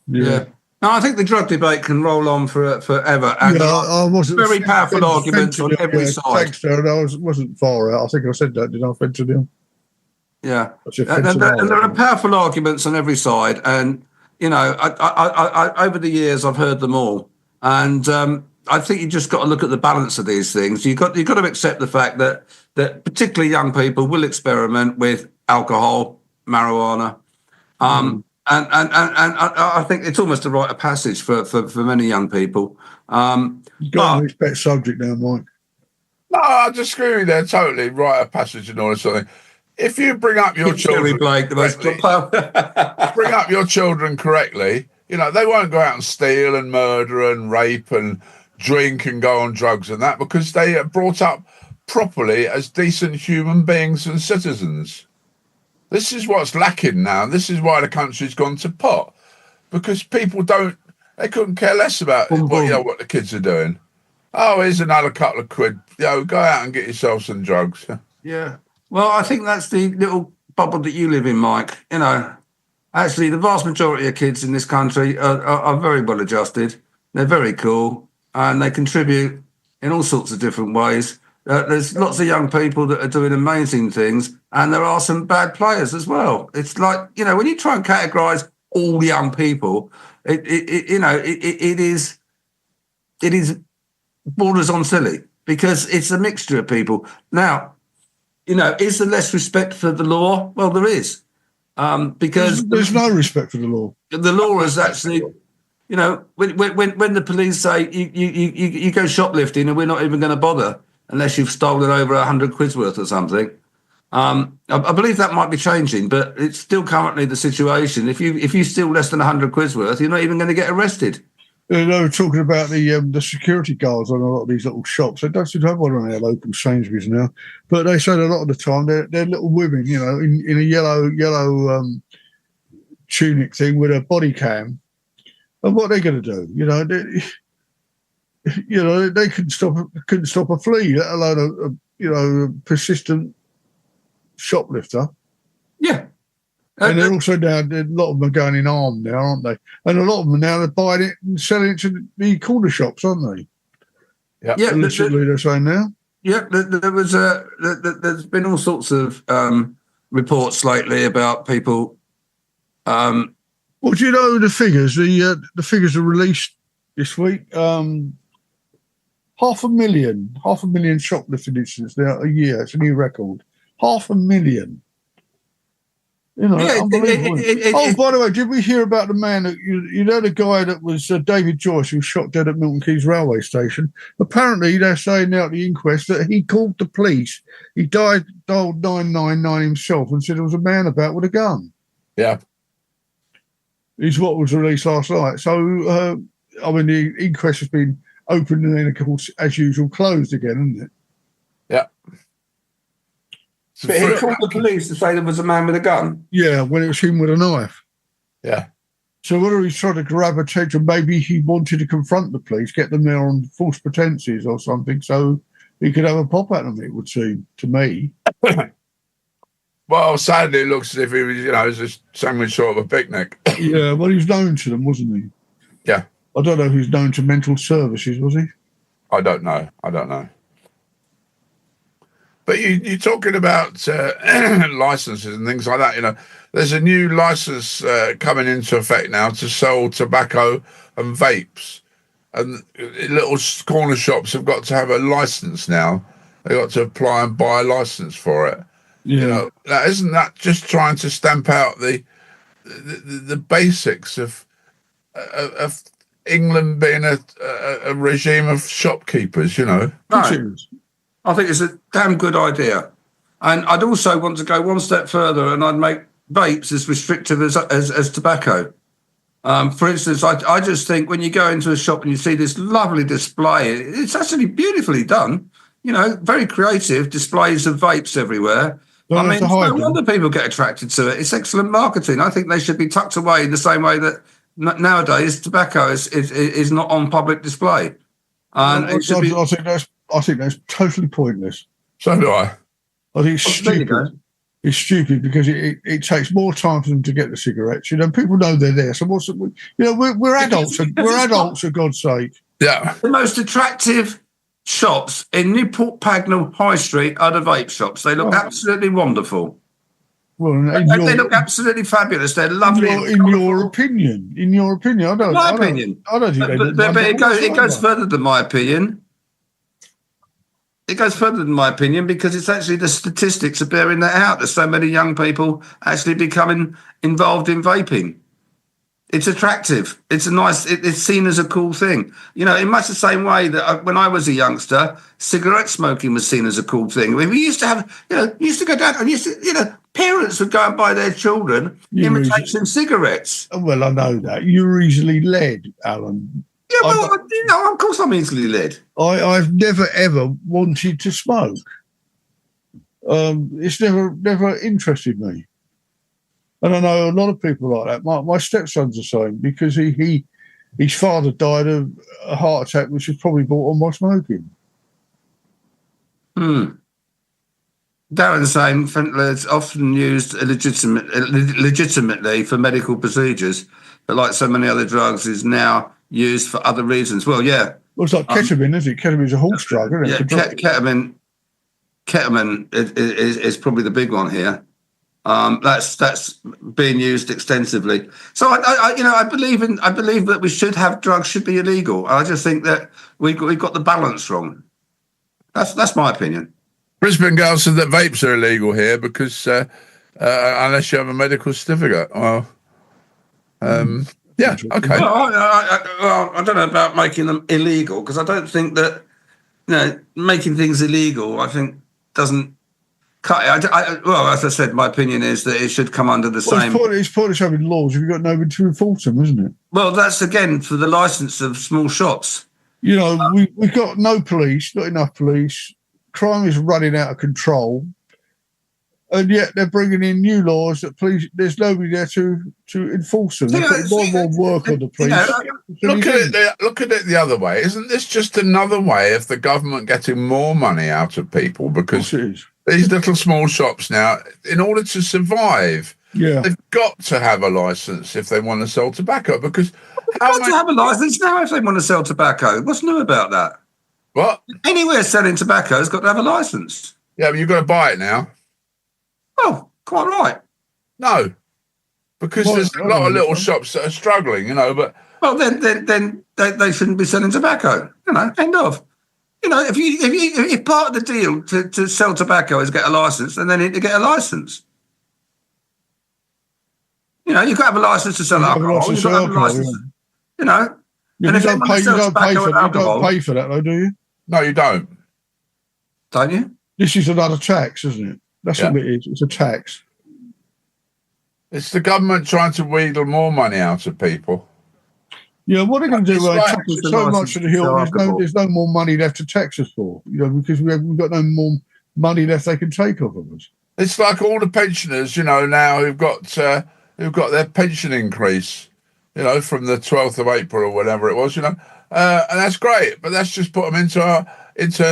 Yeah. No, I think the drug debate can roll on forever. And I wasn't very powerful arguments on every side. Thanks, Darren. I wasn't far out. I think I said that, did I? Fentanyl. Yeah, and there are powerful arguments on every side, and I over the years I've heard them all, and I think you just got to look at the balance of these things. You've got to accept the fact that particularly young people will experiment with alcohol, marijuana, and I think it's almost a rite of passage for many young people. You've got this pet subject now, Mike. No, I disagree with that totally. Rite of passage and all this sort of thing. If you bring up your children, Blake, bring up your children correctly, they won't go out and steal and murder and rape and drink and go on drugs and that because they are brought up properly as decent human beings and citizens. This is what's lacking now. This is why the country's gone to pot because people they couldn't care less about what the kids are doing. Oh, here's another couple of quid. Go out and get yourself some drugs. Yeah. Well, I think that's the little bubble that you live in, Mike. Actually, the vast majority of kids in this country are very well adjusted. They're very cool, and they contribute in all sorts of different ways. There's lots of young people that are doing amazing things, and there are some bad players as well. It's like, when you try and categorise all young people, it is borders on silly because it's a mixture of people. Now, is there less respect for the law? Well, there is. Because there's no respect for the law. The law is actually, when the police say you go shoplifting and we're not even going to bother unless you've stolen over 100 quid's worth or something. I believe that might be changing, but it's still currently the situation. If you steal less than 100 quid's worth, you're not even going to get arrested. They were talking about the security guards on a lot of these little shops. They don't seem to have one on our local Sainsbury's now, but they said a lot of the time they're little women, in a yellow tunic thing with a body cam. And what are they going to do? They couldn't stop a flea, let alone a persistent shoplifter. Yeah. And they're also now, a lot of them are going in armed now, aren't they? And a lot of them now are buying it and selling it to the corner shops, aren't they? Yeah, literally they're saying now. Yeah, there's been all sorts of reports lately about people. Well, do you know the figures? The figures are released this week. 500,000 shoplifting incidents now a year. It's a new record. 500,000. Unbelievable. By the way, did we hear about the man that the guy that was David Joyce, who was shot dead at Milton Keynes railway station? Apparently, they're saying now at the inquest that he called the police. He dialed 999 himself and said there was a man about with a gun. Yeah, is what was released last night. So, the inquest has been opened and then, of course, as usual, closed again, isn't it? Yeah. But he called the police to say there was a man with a gun? Yeah, when it was him with a knife. Yeah. So whether he's trying to grab attention, maybe he wanted to confront the police, get them there on false pretenses or something, so he could have a pop at them, it would seem, to me. Well, sadly, it looks as if he was, it was just something sort of a picnic. Yeah, well, he was known to them, wasn't he? Yeah. I don't know if he was known to mental services, was he? I don't know. But you're talking about licenses and things like that. There's a new license coming into effect now to sell tobacco and vapes. And little corner shops have got to have a license now they got to apply and buy a license for it. Yeah. You know, isn't that just trying to stamp out the basics of England being a regime of shopkeepers? You know, no, I think it's a damn good idea, and I'd also want to go one step further, and I'd make vapes as restrictive as tobacco. For instance, I just think when you go into a shop and you see this lovely display, it's actually beautifully done. You know, very creative displays of vapes everywhere. I mean, no wonder people get attracted to it. It's excellent marketing. I think they should be tucked away in the same way that nowadays tobacco is not on public display. And I think that's totally pointless. So do I. I think it's stupid. It's stupid because it takes more time for them to get the cigarettes. You know, people know they're there. So we're adults. We're adults, for God's sake. Yeah. The most attractive shops in Newport Pagnell High Street are the vape shops. They look absolutely wonderful. Well, they look absolutely fabulous. They're lovely. In your opinion, I don't. My opinion. I don't think but it goes further than my opinion. It goes further than my opinion because it's actually the statistics are bearing that out. There's so many young people actually becoming involved in vaping. It's attractive. It's it's seen as a cool thing. You know, in much the same way that when I was a youngster, cigarette smoking was seen as a cool thing. I mean, we used to have, used to go down and parents would go and buy their children imitation cigarettes. Well, I know that. You're easily led, Alan. Yeah, well, of course I'm easily led. I've never, ever wanted to smoke. It's never interested me. And I know a lot of people like that. My stepson's the same because his father died of a heart attack, which was probably brought on by smoking. Darren's saying fentanyl is often used legitimately for medical procedures, but like so many other drugs, is now used for other reasons. Well, yeah. Well, it's like ketamine, isn't it? Ketamine's a horse drug, isn't it? Yeah, ketamine is probably the big one here. That's being used extensively. So I believe that we should have drugs should be illegal. I just think that we've got the balance wrong. That's my opinion. Brisbane Girl said that vapes are illegal here because unless you have a medical certificate. Well, yeah, okay. Well, I don't know about making them illegal because I don't think that making things illegal. I think doesn't. Well, as I said, my opinion is that it should come under the same. It's pointless having laws if you've got nobody to enforce them, isn't it? Well, that's again for the licence of small shops. You know, we've got no police, not enough police. Crime is running out of control, and yet they're bringing in new laws that there's nobody there to enforce them. They're putting more work on the police. Look at it the other way. Isn't this just another way of the government getting more money out of people? Because these little small shops now, in order to survive, they've got to have a license if they want to sell tobacco. Because they've got to have a license now if they want to sell tobacco. What's new about that? What? Anywhere selling tobacco has got to have a license. Yeah, but you've got to buy it now. Oh, quite right. No, because there's a lot of little shops that are struggling, But then they shouldn't be selling tobacco. End of. If part of the deal to sell tobacco is get a license, then they need to get a license. You've got to have a license to sell alcohol. You've got to have a license. You don't pay for that, though, do you? No, you don't. Don't you? This is another tax, isn't it? That's what it is. It's a tax. It's the government trying to wheedle more money out of people. Yeah, what are they going to do? So much of the hill, there's no more money left to tax us for, because we've got no more money left they can take off of us. It's like all the pensioners, now who've got their pension increase, from the 12th of April or whatever it was, and that's great, but that's just put them into a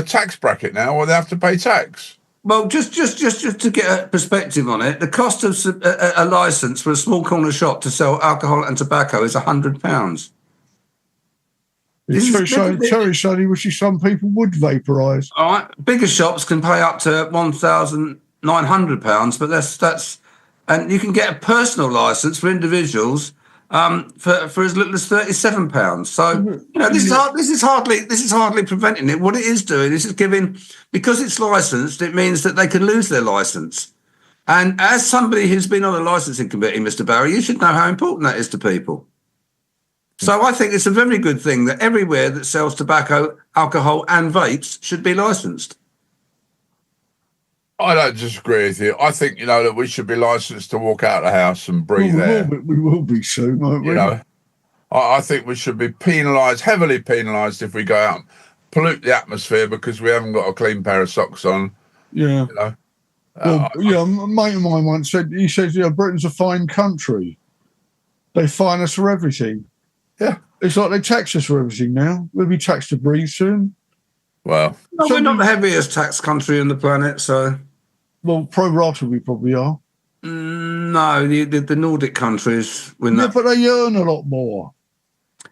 tax bracket now where they have to pay tax. Well, just to get a perspective on it, the cost of a licence for a small corner shop to sell alcohol and tobacco is £100. It's very sunny, which some people would vaporise. All right, bigger shops can pay up to £1,900, but that's and you can get a personal licence for individuals for as little as £37. So this is hardly preventing it. What it is doing is giving, because it's licensed, it means that they can lose their license. And as somebody who's been on a licensing committee, Mr. Barry, you should know how important that is to people. So I think it's a very good thing that everywhere that sells tobacco, alcohol, and vapes should be licensed. I don't disagree with you. I think, that we should be licensed to walk out of the house and breathe air. We will be soon, won't we? I think we should be penalised, heavily penalised, if we go out and pollute the atmosphere because we haven't got a clean pair of socks on. Yeah. A mate of mine once said, Britain's a fine country. They fine us for everything. Yeah. It's like they tax us for everything now. We'll be taxed to breathe soon. Well. No, we're not the heaviest tax country on the planet, so... Well, pro rata we probably are. No, the Nordic countries. But they earn a lot more.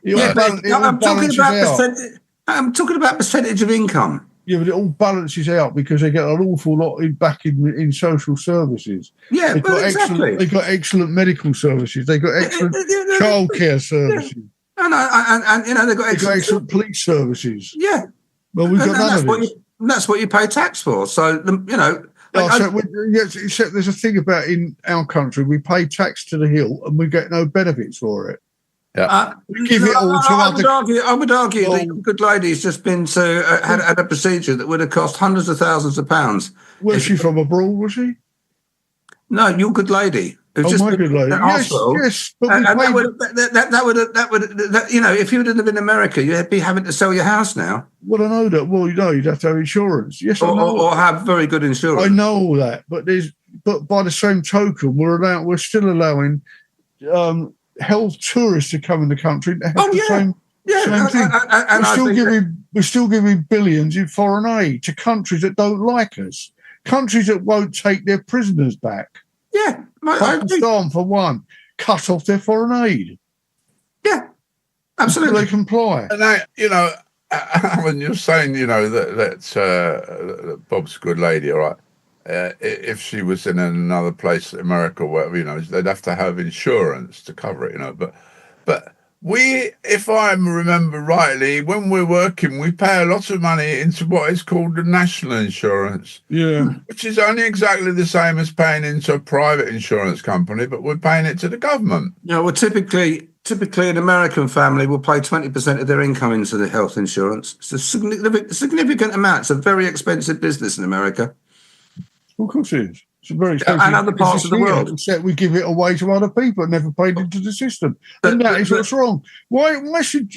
I'm talking about percentage of income. Yeah, but it all balances out because they get an awful lot back in social services. Yeah, they've got excellent medical services. They've got excellent childcare services. And they've got excellent police services. Yeah. Well, we've got none of it. That's what you pay tax for. So, except there's a thing about in our country, we pay tax to the hilt and we get no benefits for it. Yeah. We give it all to I would argue that your good lady's just been to had a procedure that would have cost hundreds of thousands of pounds. Was she from abroad? Was she? No, your good lady. My good lady. Yes, but that would if you lived in America, you'd be having to sell your house now. Well, I know that. Well, you'd have to have insurance. Yes, I know. Or have very good insurance. I know all that, but by the same token, we're still allowing health tourists to come in the country. Same thing. We're still giving billions in foreign aid to countries that don't like us, countries that won't take their prisoners back. Yeah, Pakistan, for one, cut off their foreign aid. Yeah, absolutely. They comply. And Alan, you're saying, that Bob's a good lady, all right? If she was in another place, America, or whatever, they'd have to have insurance to cover it, But we, if I remember rightly, when we're working, we pay a lot of money into what is called the national insurance. Yeah. Which is only exactly the same as paying into a private insurance company, but we're paying it to the government. Yeah, well, typically an American family will pay 20% of their income into the health insurance. It's a significant amount. It's a very expensive business in America. Of course it is. It's very expensive. And other parts of the world. Except we give it away to other people and never paid into the system. And that is what's wrong. Why should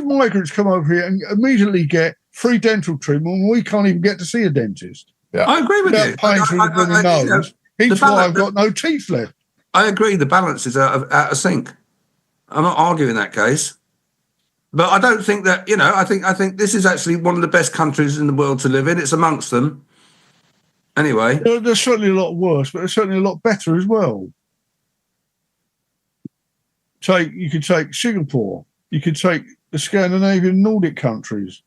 migrants come over here and immediately get free dental treatment when we can't even get to see a dentist? Yeah. I agree with you. Paying through the nose. Hence why I've got no teeth left. I agree. The balance is out of sync. I'm not arguing that case. But I don't think that, I think this is actually one of the best countries in the world to live in. It's amongst them. Anyway. There's certainly a lot worse, but there's certainly a lot better as well. You could take Singapore. You could take the Scandinavian Nordic countries.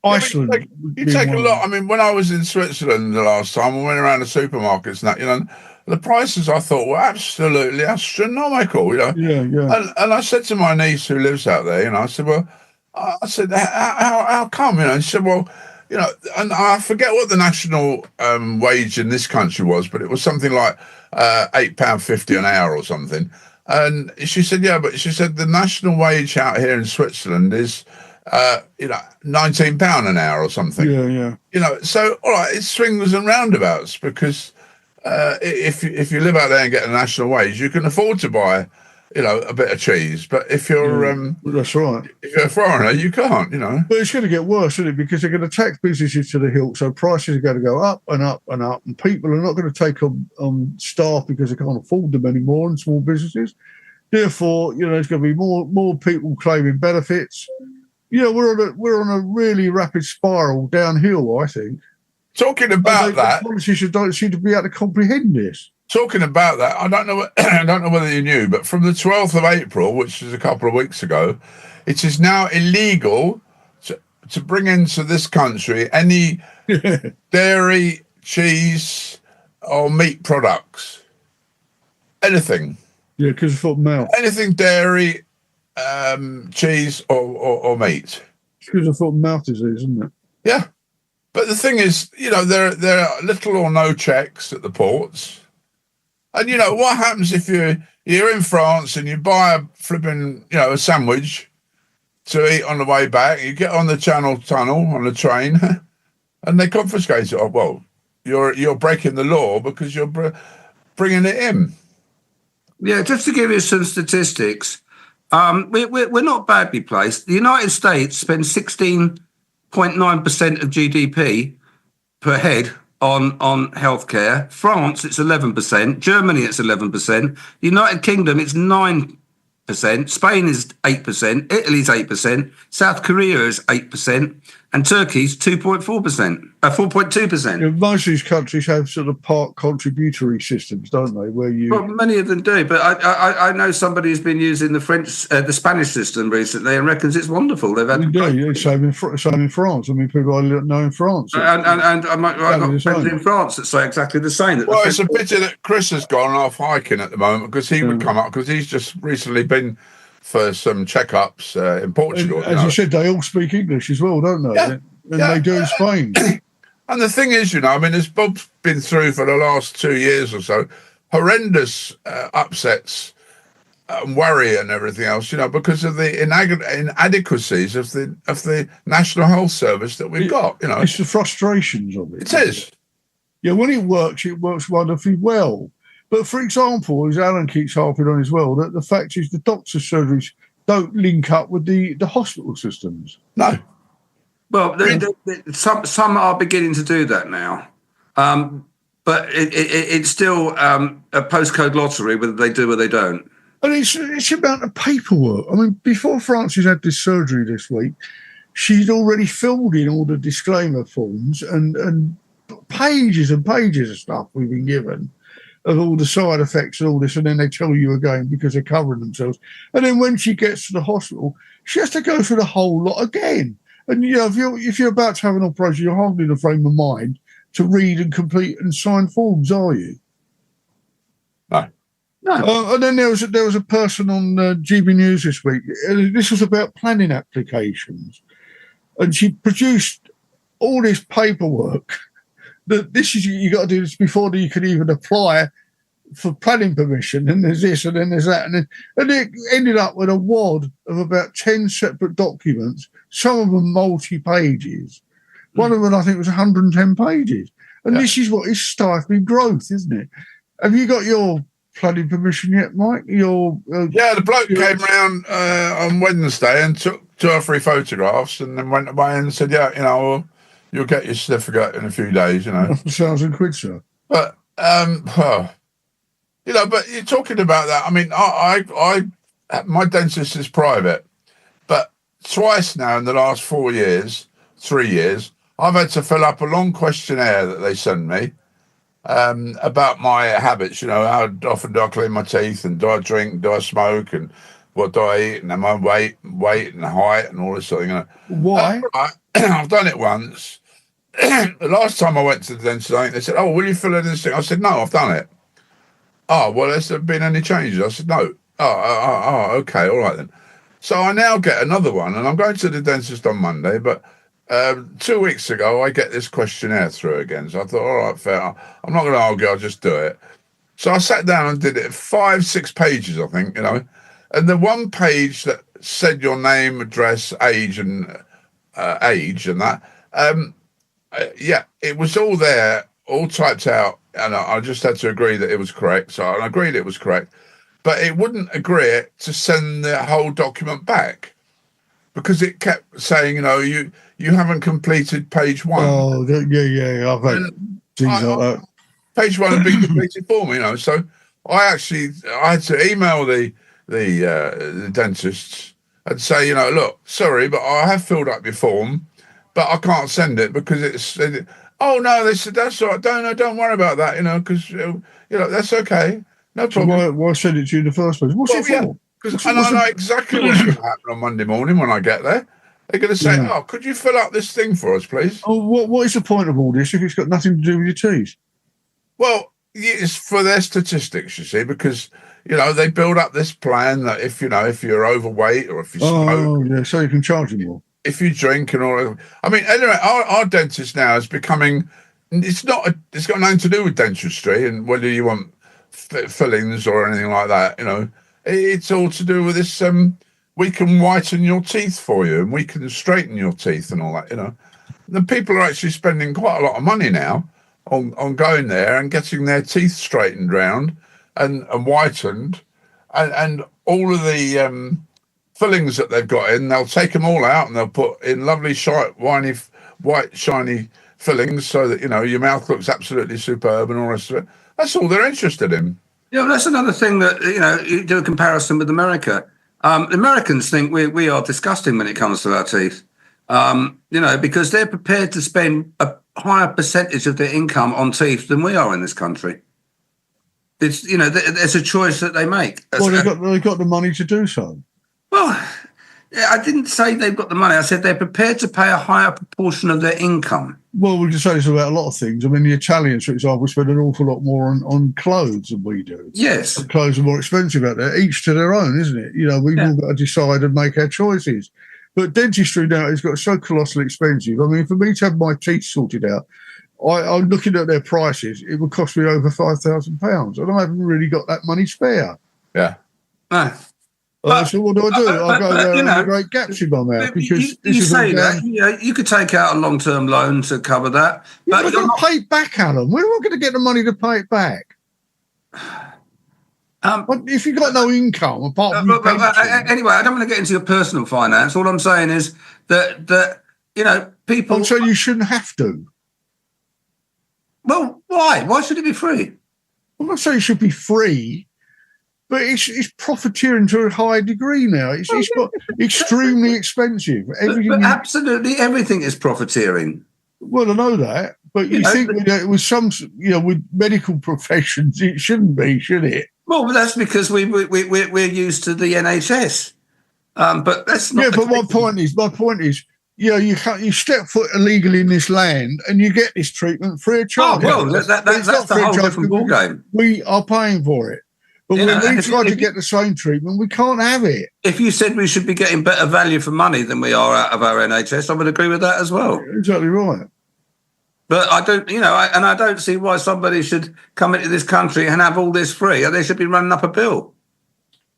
Iceland. You take a lot. I mean, when I was in Switzerland the last time, I went around the supermarkets and that, the prices I thought were absolutely astronomical, Yeah. And I said to my niece who lives out there, I said, how come? And she said, well, and I forget what the national wage in this country was, but it was something like £8.50 an hour or something. And she said, but she said the national wage out here in Switzerland is, £19 an hour or something. Yeah. So all right, it's swings and roundabouts because if you live out there and get a national wage, you can afford to buy a bit of cheese, but if you're that's right. If you're a foreigner, you can't, But it's going to get worse, isn't it? Because they're going to tax businesses to the hilt, so prices are going to go up and up and up, and people are not going to take on staff because they can't afford them anymore in small businesses. Therefore, there's going to be more people claiming benefits. We're on a really rapid spiral downhill, I think. Talking about that, politicians don't seem to be able to comprehend this. Talking about that, I don't know whether you knew, but from the 12th of April, which is a couple of weeks ago, it is now illegal to bring into this country any dairy, cheese, or meat products. Anything. Yeah, because of foot and mouth. Anything dairy, cheese, or meat. It's because of foot and mouth disease, isn't it? Yeah. But the thing is, there are little or no checks at the ports. And, what happens if you're in France and you buy a flipping, a sandwich to eat on the way back, you get on the Channel Tunnel on the train and they confiscate it. Oh, well, you're breaking the law because you're bringing it in. Yeah, just to give you some statistics, we're not badly placed. The United States spends 16.9% of GDP per head on healthcare. France, it's 11%. Germany, it's 11%. United Kingdom, it's 9%. Spain is 8%. Italy's 8%. South Korea is 8%. And Turkey's 4.2%. Most of these countries have sort of part contributory systems, don't they? Well, many of them do, but I know somebody who's been using the Spanish system recently and reckons it's wonderful. They've had same in France. I mean, people I know in France, and I've got friends in France that say exactly the same. Well, it's a pity that Chris has gone off hiking at the moment because he would come up because he's just recently been for some checkups in Portugal. As you said, they all speak English as well, don't they? Yeah. And they do in Spain. And the thing is, as Bob's been through for the last 2 years or so, horrendous upsets and worry and everything else, because of the inadequacies of the National Health Service that we've got. It's the frustrations of it. It is. Yeah, when it works wonderfully well. But for example, as Alan keeps harping on as well, that the fact is the doctor's surgeries don't link up with the hospital systems. No. Well, some are beginning to do that now. But it's still a postcode lottery whether they do or they don't. And it's about the paperwork. I mean, before Frances had this surgery this week, she'd already filled in all the disclaimer forms and pages and pages of stuff we've been given of all the side effects and all this, and then they tell you again because they're covering themselves. And then when she gets to the hospital, she has to go through the whole lot again. And, if you're about to have an operation, you're hardly in a frame of mind to read and complete and sign forms, are you? No. And then there was a person on GB News this week. This was about planning applications. And she produced all this paperwork that you got to do this before you can even apply for planning permission, and there's this and then there's that, and it ended up with a wad of about 10 separate documents, some of them multi-pages. One of them I think was 110 pages, and this is what is stifling growth, isn't it? Have you got your planning permission yet, Mike? The bloke came round on Wednesday and took 2 or 3 photographs and then went away and said, you'll get your certificate in a few days, £1,000 quid, sir. But but you're talking about that. I mean, I my dentist is private, but twice now in the last 3 years, I've had to fill up a long questionnaire that they send me about my habits. How often do I clean my teeth, and do I drink, do I smoke, and what do I eat, and my weight and height, and all this sort of thing. Why? I've done it once. The last time I went to the dentist, I think they said, "Oh, will you fill in this thing?" I said, "No, I've done it." "Oh, well, has there been any changes?" I said, "No." Oh, okay, all right then. So I now get another one, and I'm going to the dentist on Monday, but 2 weeks ago, I get this questionnaire through again. So I thought, all right, fair. I'm not going to argue, I'll just do it. So I sat down and did it, 5-6 pages, I think, and the one page that said your name, address, age, and that, it was all there, all typed out, and I just had to agree that it was correct. So I agreed it was correct, but it wouldn't agree to send the whole document back because it kept saying, you haven't completed page 1. Oh, yeah, I've had things like that. Page 1 had been completed for me, So I had to email the dentists and say, look, sorry, but I have filled up your form, but I can't send it because it's. Oh no, they said that's all right. Don't worry about that, because that's okay, no problem. So why send it to you in the first place? What's it for? Because I know exactly what's going to happen on Monday morning when I get there. They're going to say, "Oh, could you fill out this thing for us, please?" Oh, what is the point of all this if it's got nothing to do with your teeth? Well, it's for their statistics, you see, because they build up this plan that if you're overweight or if you smoke, so you can charge you more. If you drink and all. I mean, anyway, our dentist now is becoming. It's got nothing to do with dentistry and whether you want fillings or anything like that. It's all to do with this. We can whiten your teeth for you and we can straighten your teeth and all that. The people are actually spending quite a lot of money now on going there and getting their teeth straightened round and whitened, and all of the fillings that they've got in, they'll take them all out and they'll put in lovely white shiny fillings so that your mouth looks absolutely superb and all the rest of it. That's all they're interested in. Yeah, well, that's another thing that you do a comparison with America. Americans think we are disgusting when it comes to our teeth. Because they're prepared to spend a higher percentage of their income on teeth than we are in this country. It's there's a choice that they make. Well, they've got the money to do so. Well, I didn't say they've got the money. I said they're prepared to pay a higher proportion of their income. Well, we can say this about a lot of things. I mean, the Italians, for example, spend an awful lot more on clothes than we do. Yes. The clothes are more expensive out there. Each to their own, isn't it? We've all got to decide and make our choices. But dentistry now has got so colossally expensive. I mean, for me to have my teeth sorted out, I'm looking at their prices. It would cost me over £5,000, and I haven't really got that money spare. Yeah. No. So what do? I go there and have great gaps in my mouth because you say that you could take out a long-term loan to cover that, but you're going to pay it back, Alan. We're not going to get the money to pay it back. If you've got no income apart from your pension. Anyway, I don't want to get into your personal finance. All I'm saying is that people. I'm saying you shouldn't have to. Well, why? Why should it be free? I'm not saying it should be free, but it's profiteering to a high degree now. It's got extremely expensive. Absolutely everything is profiteering. Well, I know that, but you think with some, with medical professions, it shouldn't be, should it? Well, that's because we're used to the NHS. But that's not. Yeah, but my point is, you step foot illegally in this land and you get this treatment free of charge. Oh, well, that's the whole different ballgame. We are paying for it. But when we try to get the same treatment, we can't have it. If you said we should be getting better value for money than we are out of our NHS, I would agree with that as well. Exactly right. But I don't, and I don't see why somebody should come into this country and have all this free. They should be running up a bill.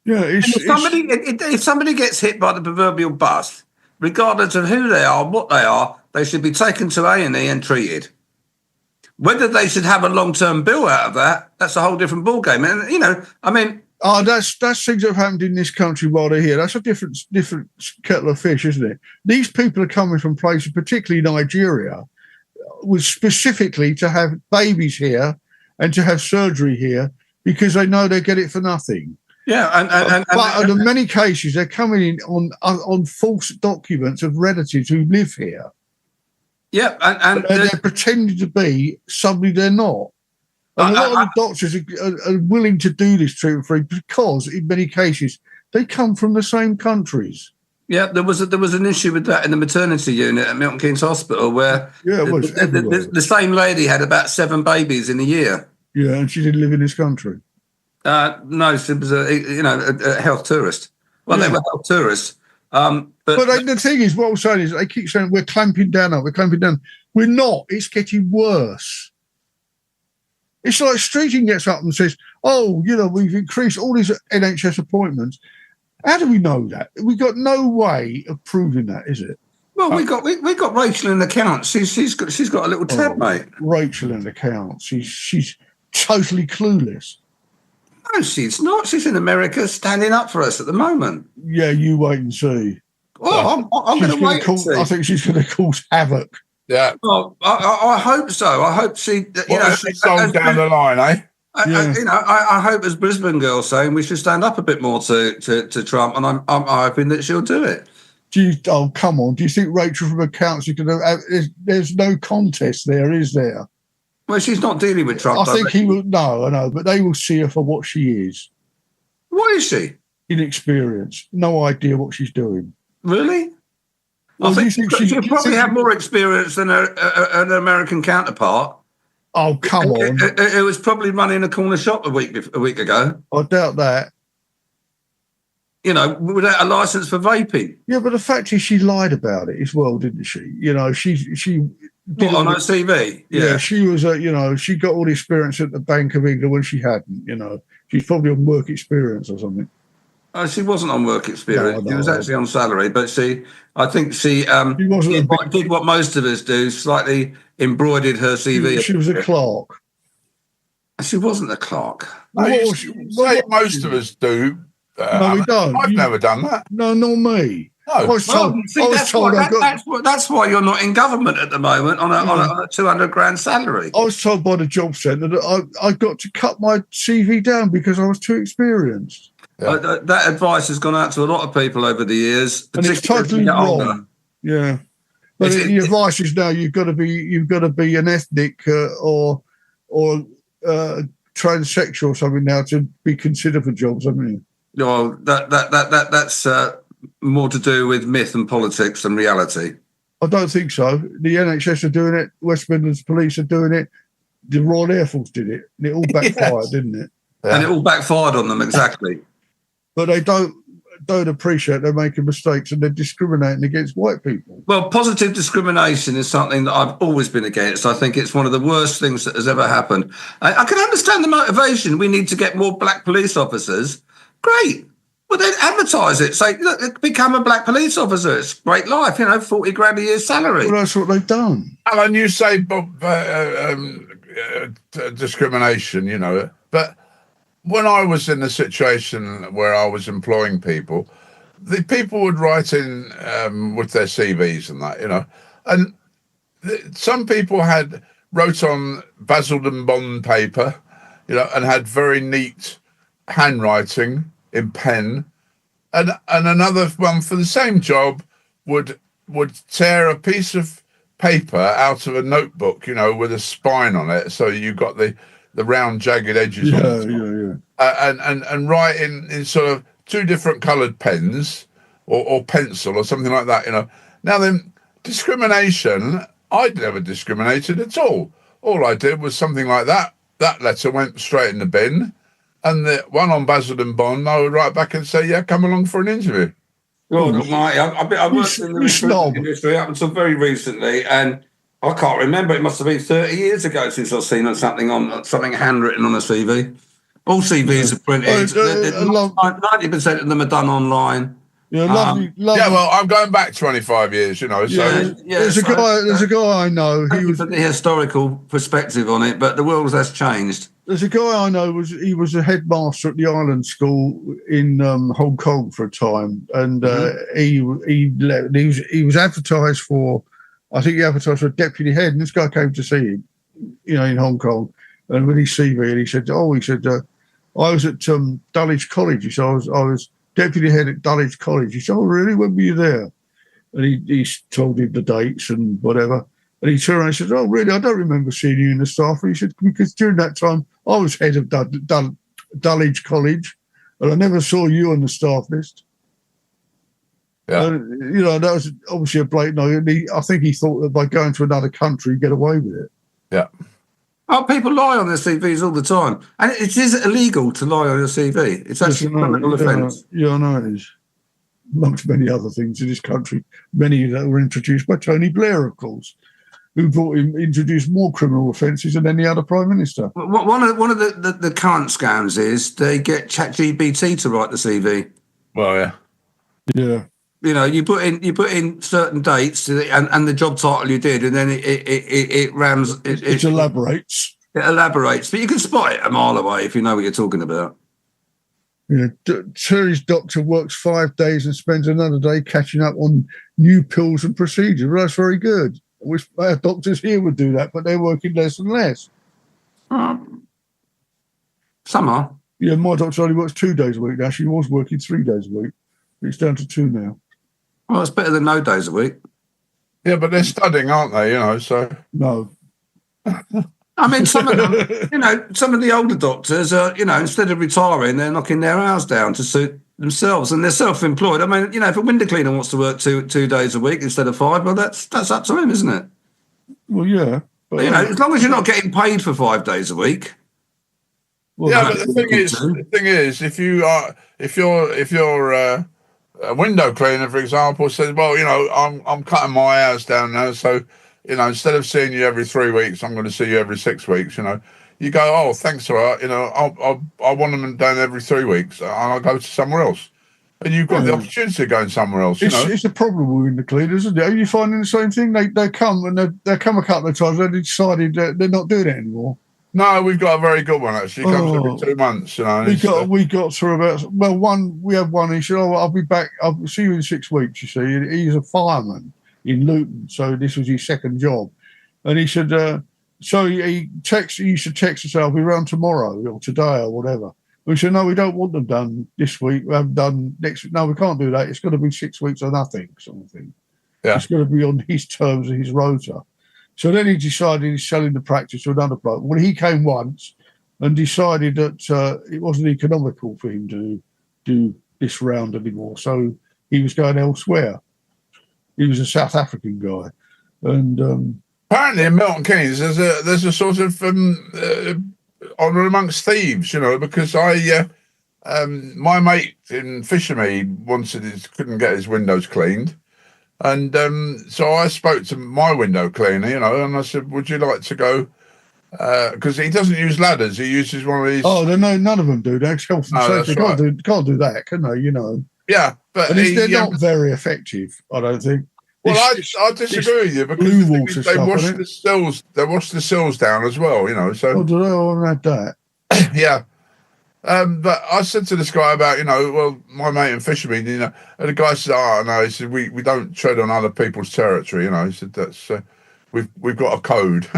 Yeah, if somebody gets hit by the proverbial bus, regardless of who they are, what they are, they should be taken to A&E and treated. Whether they should have a long-term bill out of that, that's a whole different ballgame. And, that's things that have happened in this country while they're here. That's a different kettle of fish, isn't it? These people are coming from places, particularly Nigeria, was specifically to have babies here and to have surgery here because they know they get it for nothing. Yeah, but in many cases, they're coming in on false documents of relatives who live here. Yeah, and they're pretending to be somebody they're not. And a lot of the doctors are willing to do this treatment free because, in many cases, they come from the same countries. Yeah, there was an issue with that in the maternity unit at Milton Keynes Hospital where the same lady had about 7 babies in a year. Yeah, and she didn't live in this country. No, she was a health tourist. Well, they were health tourists. But the thing is, what I'm saying is they keep saying we're clamping down. We're not. It's getting worse. It's like Streeting gets up and says, we've increased all these NHS appointments. How do we know that? We've got no way of proving that, is it? Well, we got Rachel in the accounts. She's got a little tab, mate. Rachel in the accounts. She's totally clueless. No, she's not. She's in America standing up for us at the moment. Yeah, you wait and see. Well, I'm going to wait and see. I think she's going to cause havoc. Yeah. Well, I hope so. I hope she... she sold down the line, eh? I hope, as Brisbane girl saying, we should stand up a bit more to Trump, and I'm hoping that she'll do it. Come on. Do you think Rachel from accounts is going to... There's no contest there, is there? Well, she's not dealing with Trump. I think he will... No, I know, but they will see her for what she is. What is she? Inexperienced. No idea what she's doing. Really? Well, I think she'll probably have more experience than an American counterpart. Oh, come on. It was probably running a corner shop a week ago. I doubt that. You know, without a license for vaping. Yeah, but the fact is, she lied about it as well, didn't she? You know, she what, on her CV? Yeah, she was she got all the experience at the Bank of England when she hadn't. You know, she's probably on work experience or something. She wasn't on work experience. She was actually on salary, but I think she did what most of us do, slightly embroidered her CV. She was a clerk. She wasn't a clerk. No, you say most of us do. No, we don't. I've never done that. No, not me. No. That's why you're not in government at the moment on a 200 grand salary. I was told by the job centre that I got to cut my CV down because I was too experienced. Yeah. That advice has gone out to a lot of people over the years, and it's totally wrong. Yeah, but the advice is now you've got to be an ethnic or transsexual or something now to be considered for jobs, haven't you? Well, that's more to do with myth and politics than reality. I don't think so. The NHS are doing it. West Midlands Police are doing it. The Royal Air Force did it, and it all backfired, didn't it? Yeah. And it all backfired on them, exactly. But they don't appreciate they're making mistakes and they're discriminating against white people. Well, positive discrimination is something that I've always been against. I think it's one of the worst things that has ever happened. I can understand the motivation. We need to get more black police officers. Great. Well, then advertise it. Say, look, become a black police officer. It's a great life, 40 grand a year salary. Well, that's what they've done. Alan, you say discrimination, but when I was in a situation where I was employing people, the people would write in with their CVs and that, and some people wrote on Basildon bond paper, and had very neat handwriting in pen, and another one for the same job would tear a piece of paper out of a notebook, with a spine on it, so you got the round jagged edges on it, and write in sort of two different coloured pens or pencil or something like that, Now then, discrimination, I'd never discriminated at all. All I did was something like that. That letter went straight in the bin. And the one on Basildon Bond, I would write back and say, yeah, come along for an interview. Well, I worked in the recruitment industry up until very recently, and I can't remember. It must have been 30 years ago since I've seen something handwritten on a CV. All CVs are printed. 90% of them are done online. Yeah, lovely. Yeah, well, I'm going back 25 years, So there's a guy I know. He was the historical perspective on it, but the world has changed. There's a guy I know. He was a headmaster at the Island School in Hong Kong for a time, and he was advertised for. I think he advertised for a deputy head, and this guy came to see him, in Hong Kong, and with his CV, and he said, I was at Dulwich College. He said, I was deputy head at Dulwich College. He said, oh, really? When were you there? And he told him the dates and whatever. And he turned around and said, oh, really? I don't remember seeing you in the staff. And he said, because during that time, I was head of Dulwich College, and I never saw you on the staff list. Yeah. That was obviously a blatant no. I think he thought that by going to another country, he'd get away with it. Yeah. Oh, people lie on their CVs all the time. And it is illegal to lie on your CV. It's actually a criminal offence. Yeah, I know it is. Amongst many other things in this country, many that were introduced by Tony Blair, of course, who introduced more criminal offences than any other Prime Minister. One of the current scams is they get ChatGPT to write the CV. Well, yeah. Yeah. You put in certain dates and the job title you did, and then it rams. It elaborates. It elaborates, but you can spot it a mile away if you know what you're talking about. Terry's doctor works 5 days and spends another day catching up on new pills and procedures. Well, that's very good. I wish our doctors here would do that, but they're working less and less. Some are. Yeah, my doctor only works 2 days a week now. She was working 3 days a week. It's down to 2 now. Well, it's better than no days a week. Yeah, but they're studying, aren't they? So no. I mean, some of them, some of the older doctors are, instead of retiring, they're knocking their hours down to suit themselves, and they're self-employed. I mean, if a window cleaner wants to work two days a week instead of 5, well, that's up to him, isn't it? Well, yeah. But, as long as you're not getting paid for 5 days a week. Well, yeah, but the thing is, if you're a window cleaner, for example, says, well, I'm cutting my hours down now, so instead of seeing you every 3 weeks, I'm going to see you every 6 weeks. You go, oh, thanks a lot. I want them done every 3 weeks, and I'll go to somewhere else. And you've got the opportunity of going somewhere else. It's a problem with window cleaners, isn't it? Are you finding the same thing? They come and they come a couple of times. They decided they're not doing it anymore. No, we've got a very good one actually. It comes every 2 months. We got through about we had one. He said, "Oh, I'll be back. I'll see you in 6 weeks." You see, he's a fireman in Luton, so this was his second job, and he said, so he used to text us, "I'll be around tomorrow or today or whatever." We said, "No, we don't want them done this week. We haven't done next week. No, we can't do that. It's got to be 6 weeks or nothing, sort of thing. Yeah. It's got to be on his terms and his rota." So then he decided he's selling the practice to another bloke. Well, he came once and decided that it wasn't economical for him to do this round anymore. So he was going elsewhere. He was a South African guy. And apparently in Milton Keynes, there's a sort of honour amongst thieves, because my mate in Fishermead couldn't get his windows cleaned. And so I spoke to my window cleaner, and I said, would you like to go? Because he doesn't use ladders. He uses one of these. Oh, none of them do that. Can't do that, can they? Yeah, but they're not very effective, I don't think. Well, I disagree with you because they wash the sills. They wash the sills down as well, So. Oh, do they? I haven't had that. Yeah. But I said to this guy about, my mate in Fishermead, and the guy said, "Oh no," he said, "we don't tread on other people's territory," He said, "That's we've got a code."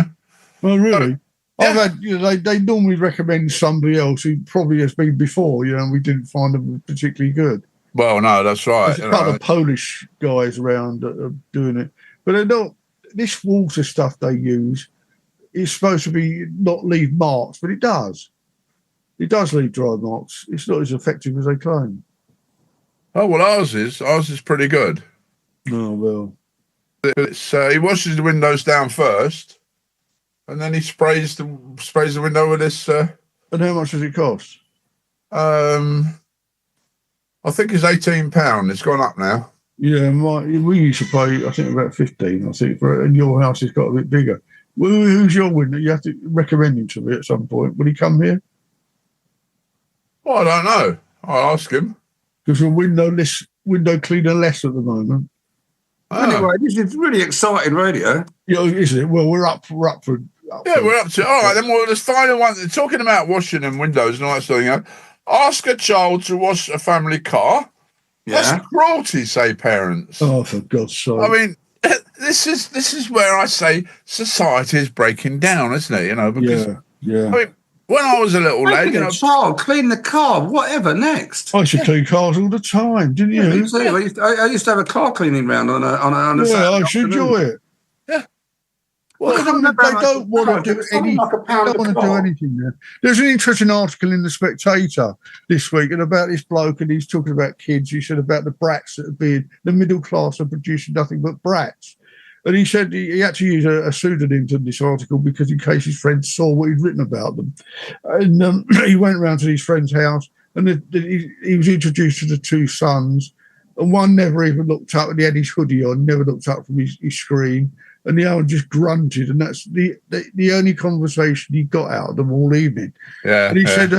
Well, really, I've had, they normally recommend somebody else who probably has been before, and we didn't find them particularly good. Well, no, that's right. There's a couple of Polish guys around that are doing it, but they're not. This water stuff they use is supposed to be not leave marks, but it does. It does leave dry marks. It's not as effective as they claim. Oh, well, ours is pretty good. Oh, well. He washes the windows down first, and then he sprays the window with this. And how much does it cost? I think it's £18. It's gone up now. Yeah, we used to pay, I think, about 15. I think, and your house has got a bit bigger. Who's your window? You have to recommend him to me at some point. Will he come here? Well, I don't know. I'll ask him. Because we're window cleaner less at the moment. Anyway, this is really exciting radio. Yeah, is it? Well, we're up for. We're up to. All right, then we'll just find one. Talking about washing and windows and all that sort of thing. Ask a child to wash a family car. Yeah. That's cruelty, say parents. Oh, for God's sake! I mean, this is where I say society is breaking down, isn't it? Because yeah. I mean, when I was a little lad, child, clean the car, whatever next. I used to clean cars all the time, didn't you? Me too. I used to have a car cleaning round on a Saturday I should enjoy it. Yeah. Well, they don't want to do anything. They don't want to do anything there. There's an interesting article in The Spectator this week and about this bloke, and he's talking about kids. He said about the brats that have been the middle class are producing nothing but brats. And he said he had to use a pseudonym to this article because in case his friends saw what he'd written about them. And he went round to his friend's house and he was introduced to the two sons. And one never even looked up, and he had his hoodie on, never looked up from his screen. And the other one just grunted. And that's the only conversation he got out of them all evening. Yeah. And he said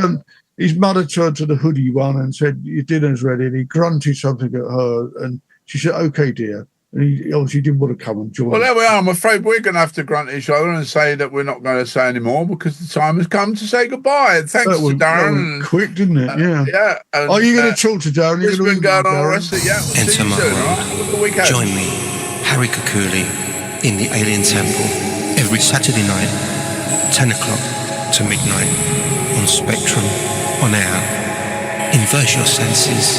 his mother turned to the hoodie one and said, "Your dinner's ready." And he grunted something at her. And she said, "Okay, dear." And he obviously didn't want to come and join. Well, there we are. I'm afraid we're going to have to grunt each other and say that we're not going to say anymore because the time has come to say goodbye. And thanks to Darren. That went quick, didn't it? Yeah. Yeah. And, are you going to talk to Darren? It's been going on the rest of it. Yeah. We'll see you soon, all right? Have a good weekend. Join me, Harry Kukuli, in the Alien Temple every Saturday night, 10 o'clock to midnight on Spectrum on air. Immerse your senses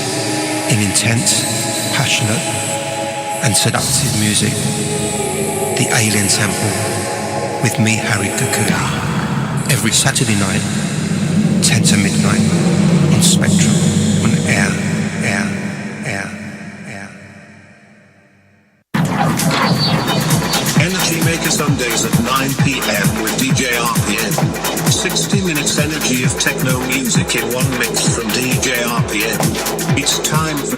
in intense, passionate, and seductive music. The Alien Temple with me, Harry Kukuli, every Saturday night, 10 to midnight on Spectrum on air. Energy makes America Sundays at 9 p.m. with DJ RPN. 60 minutes energy of techno music in one mix from DJ RPN. It's time for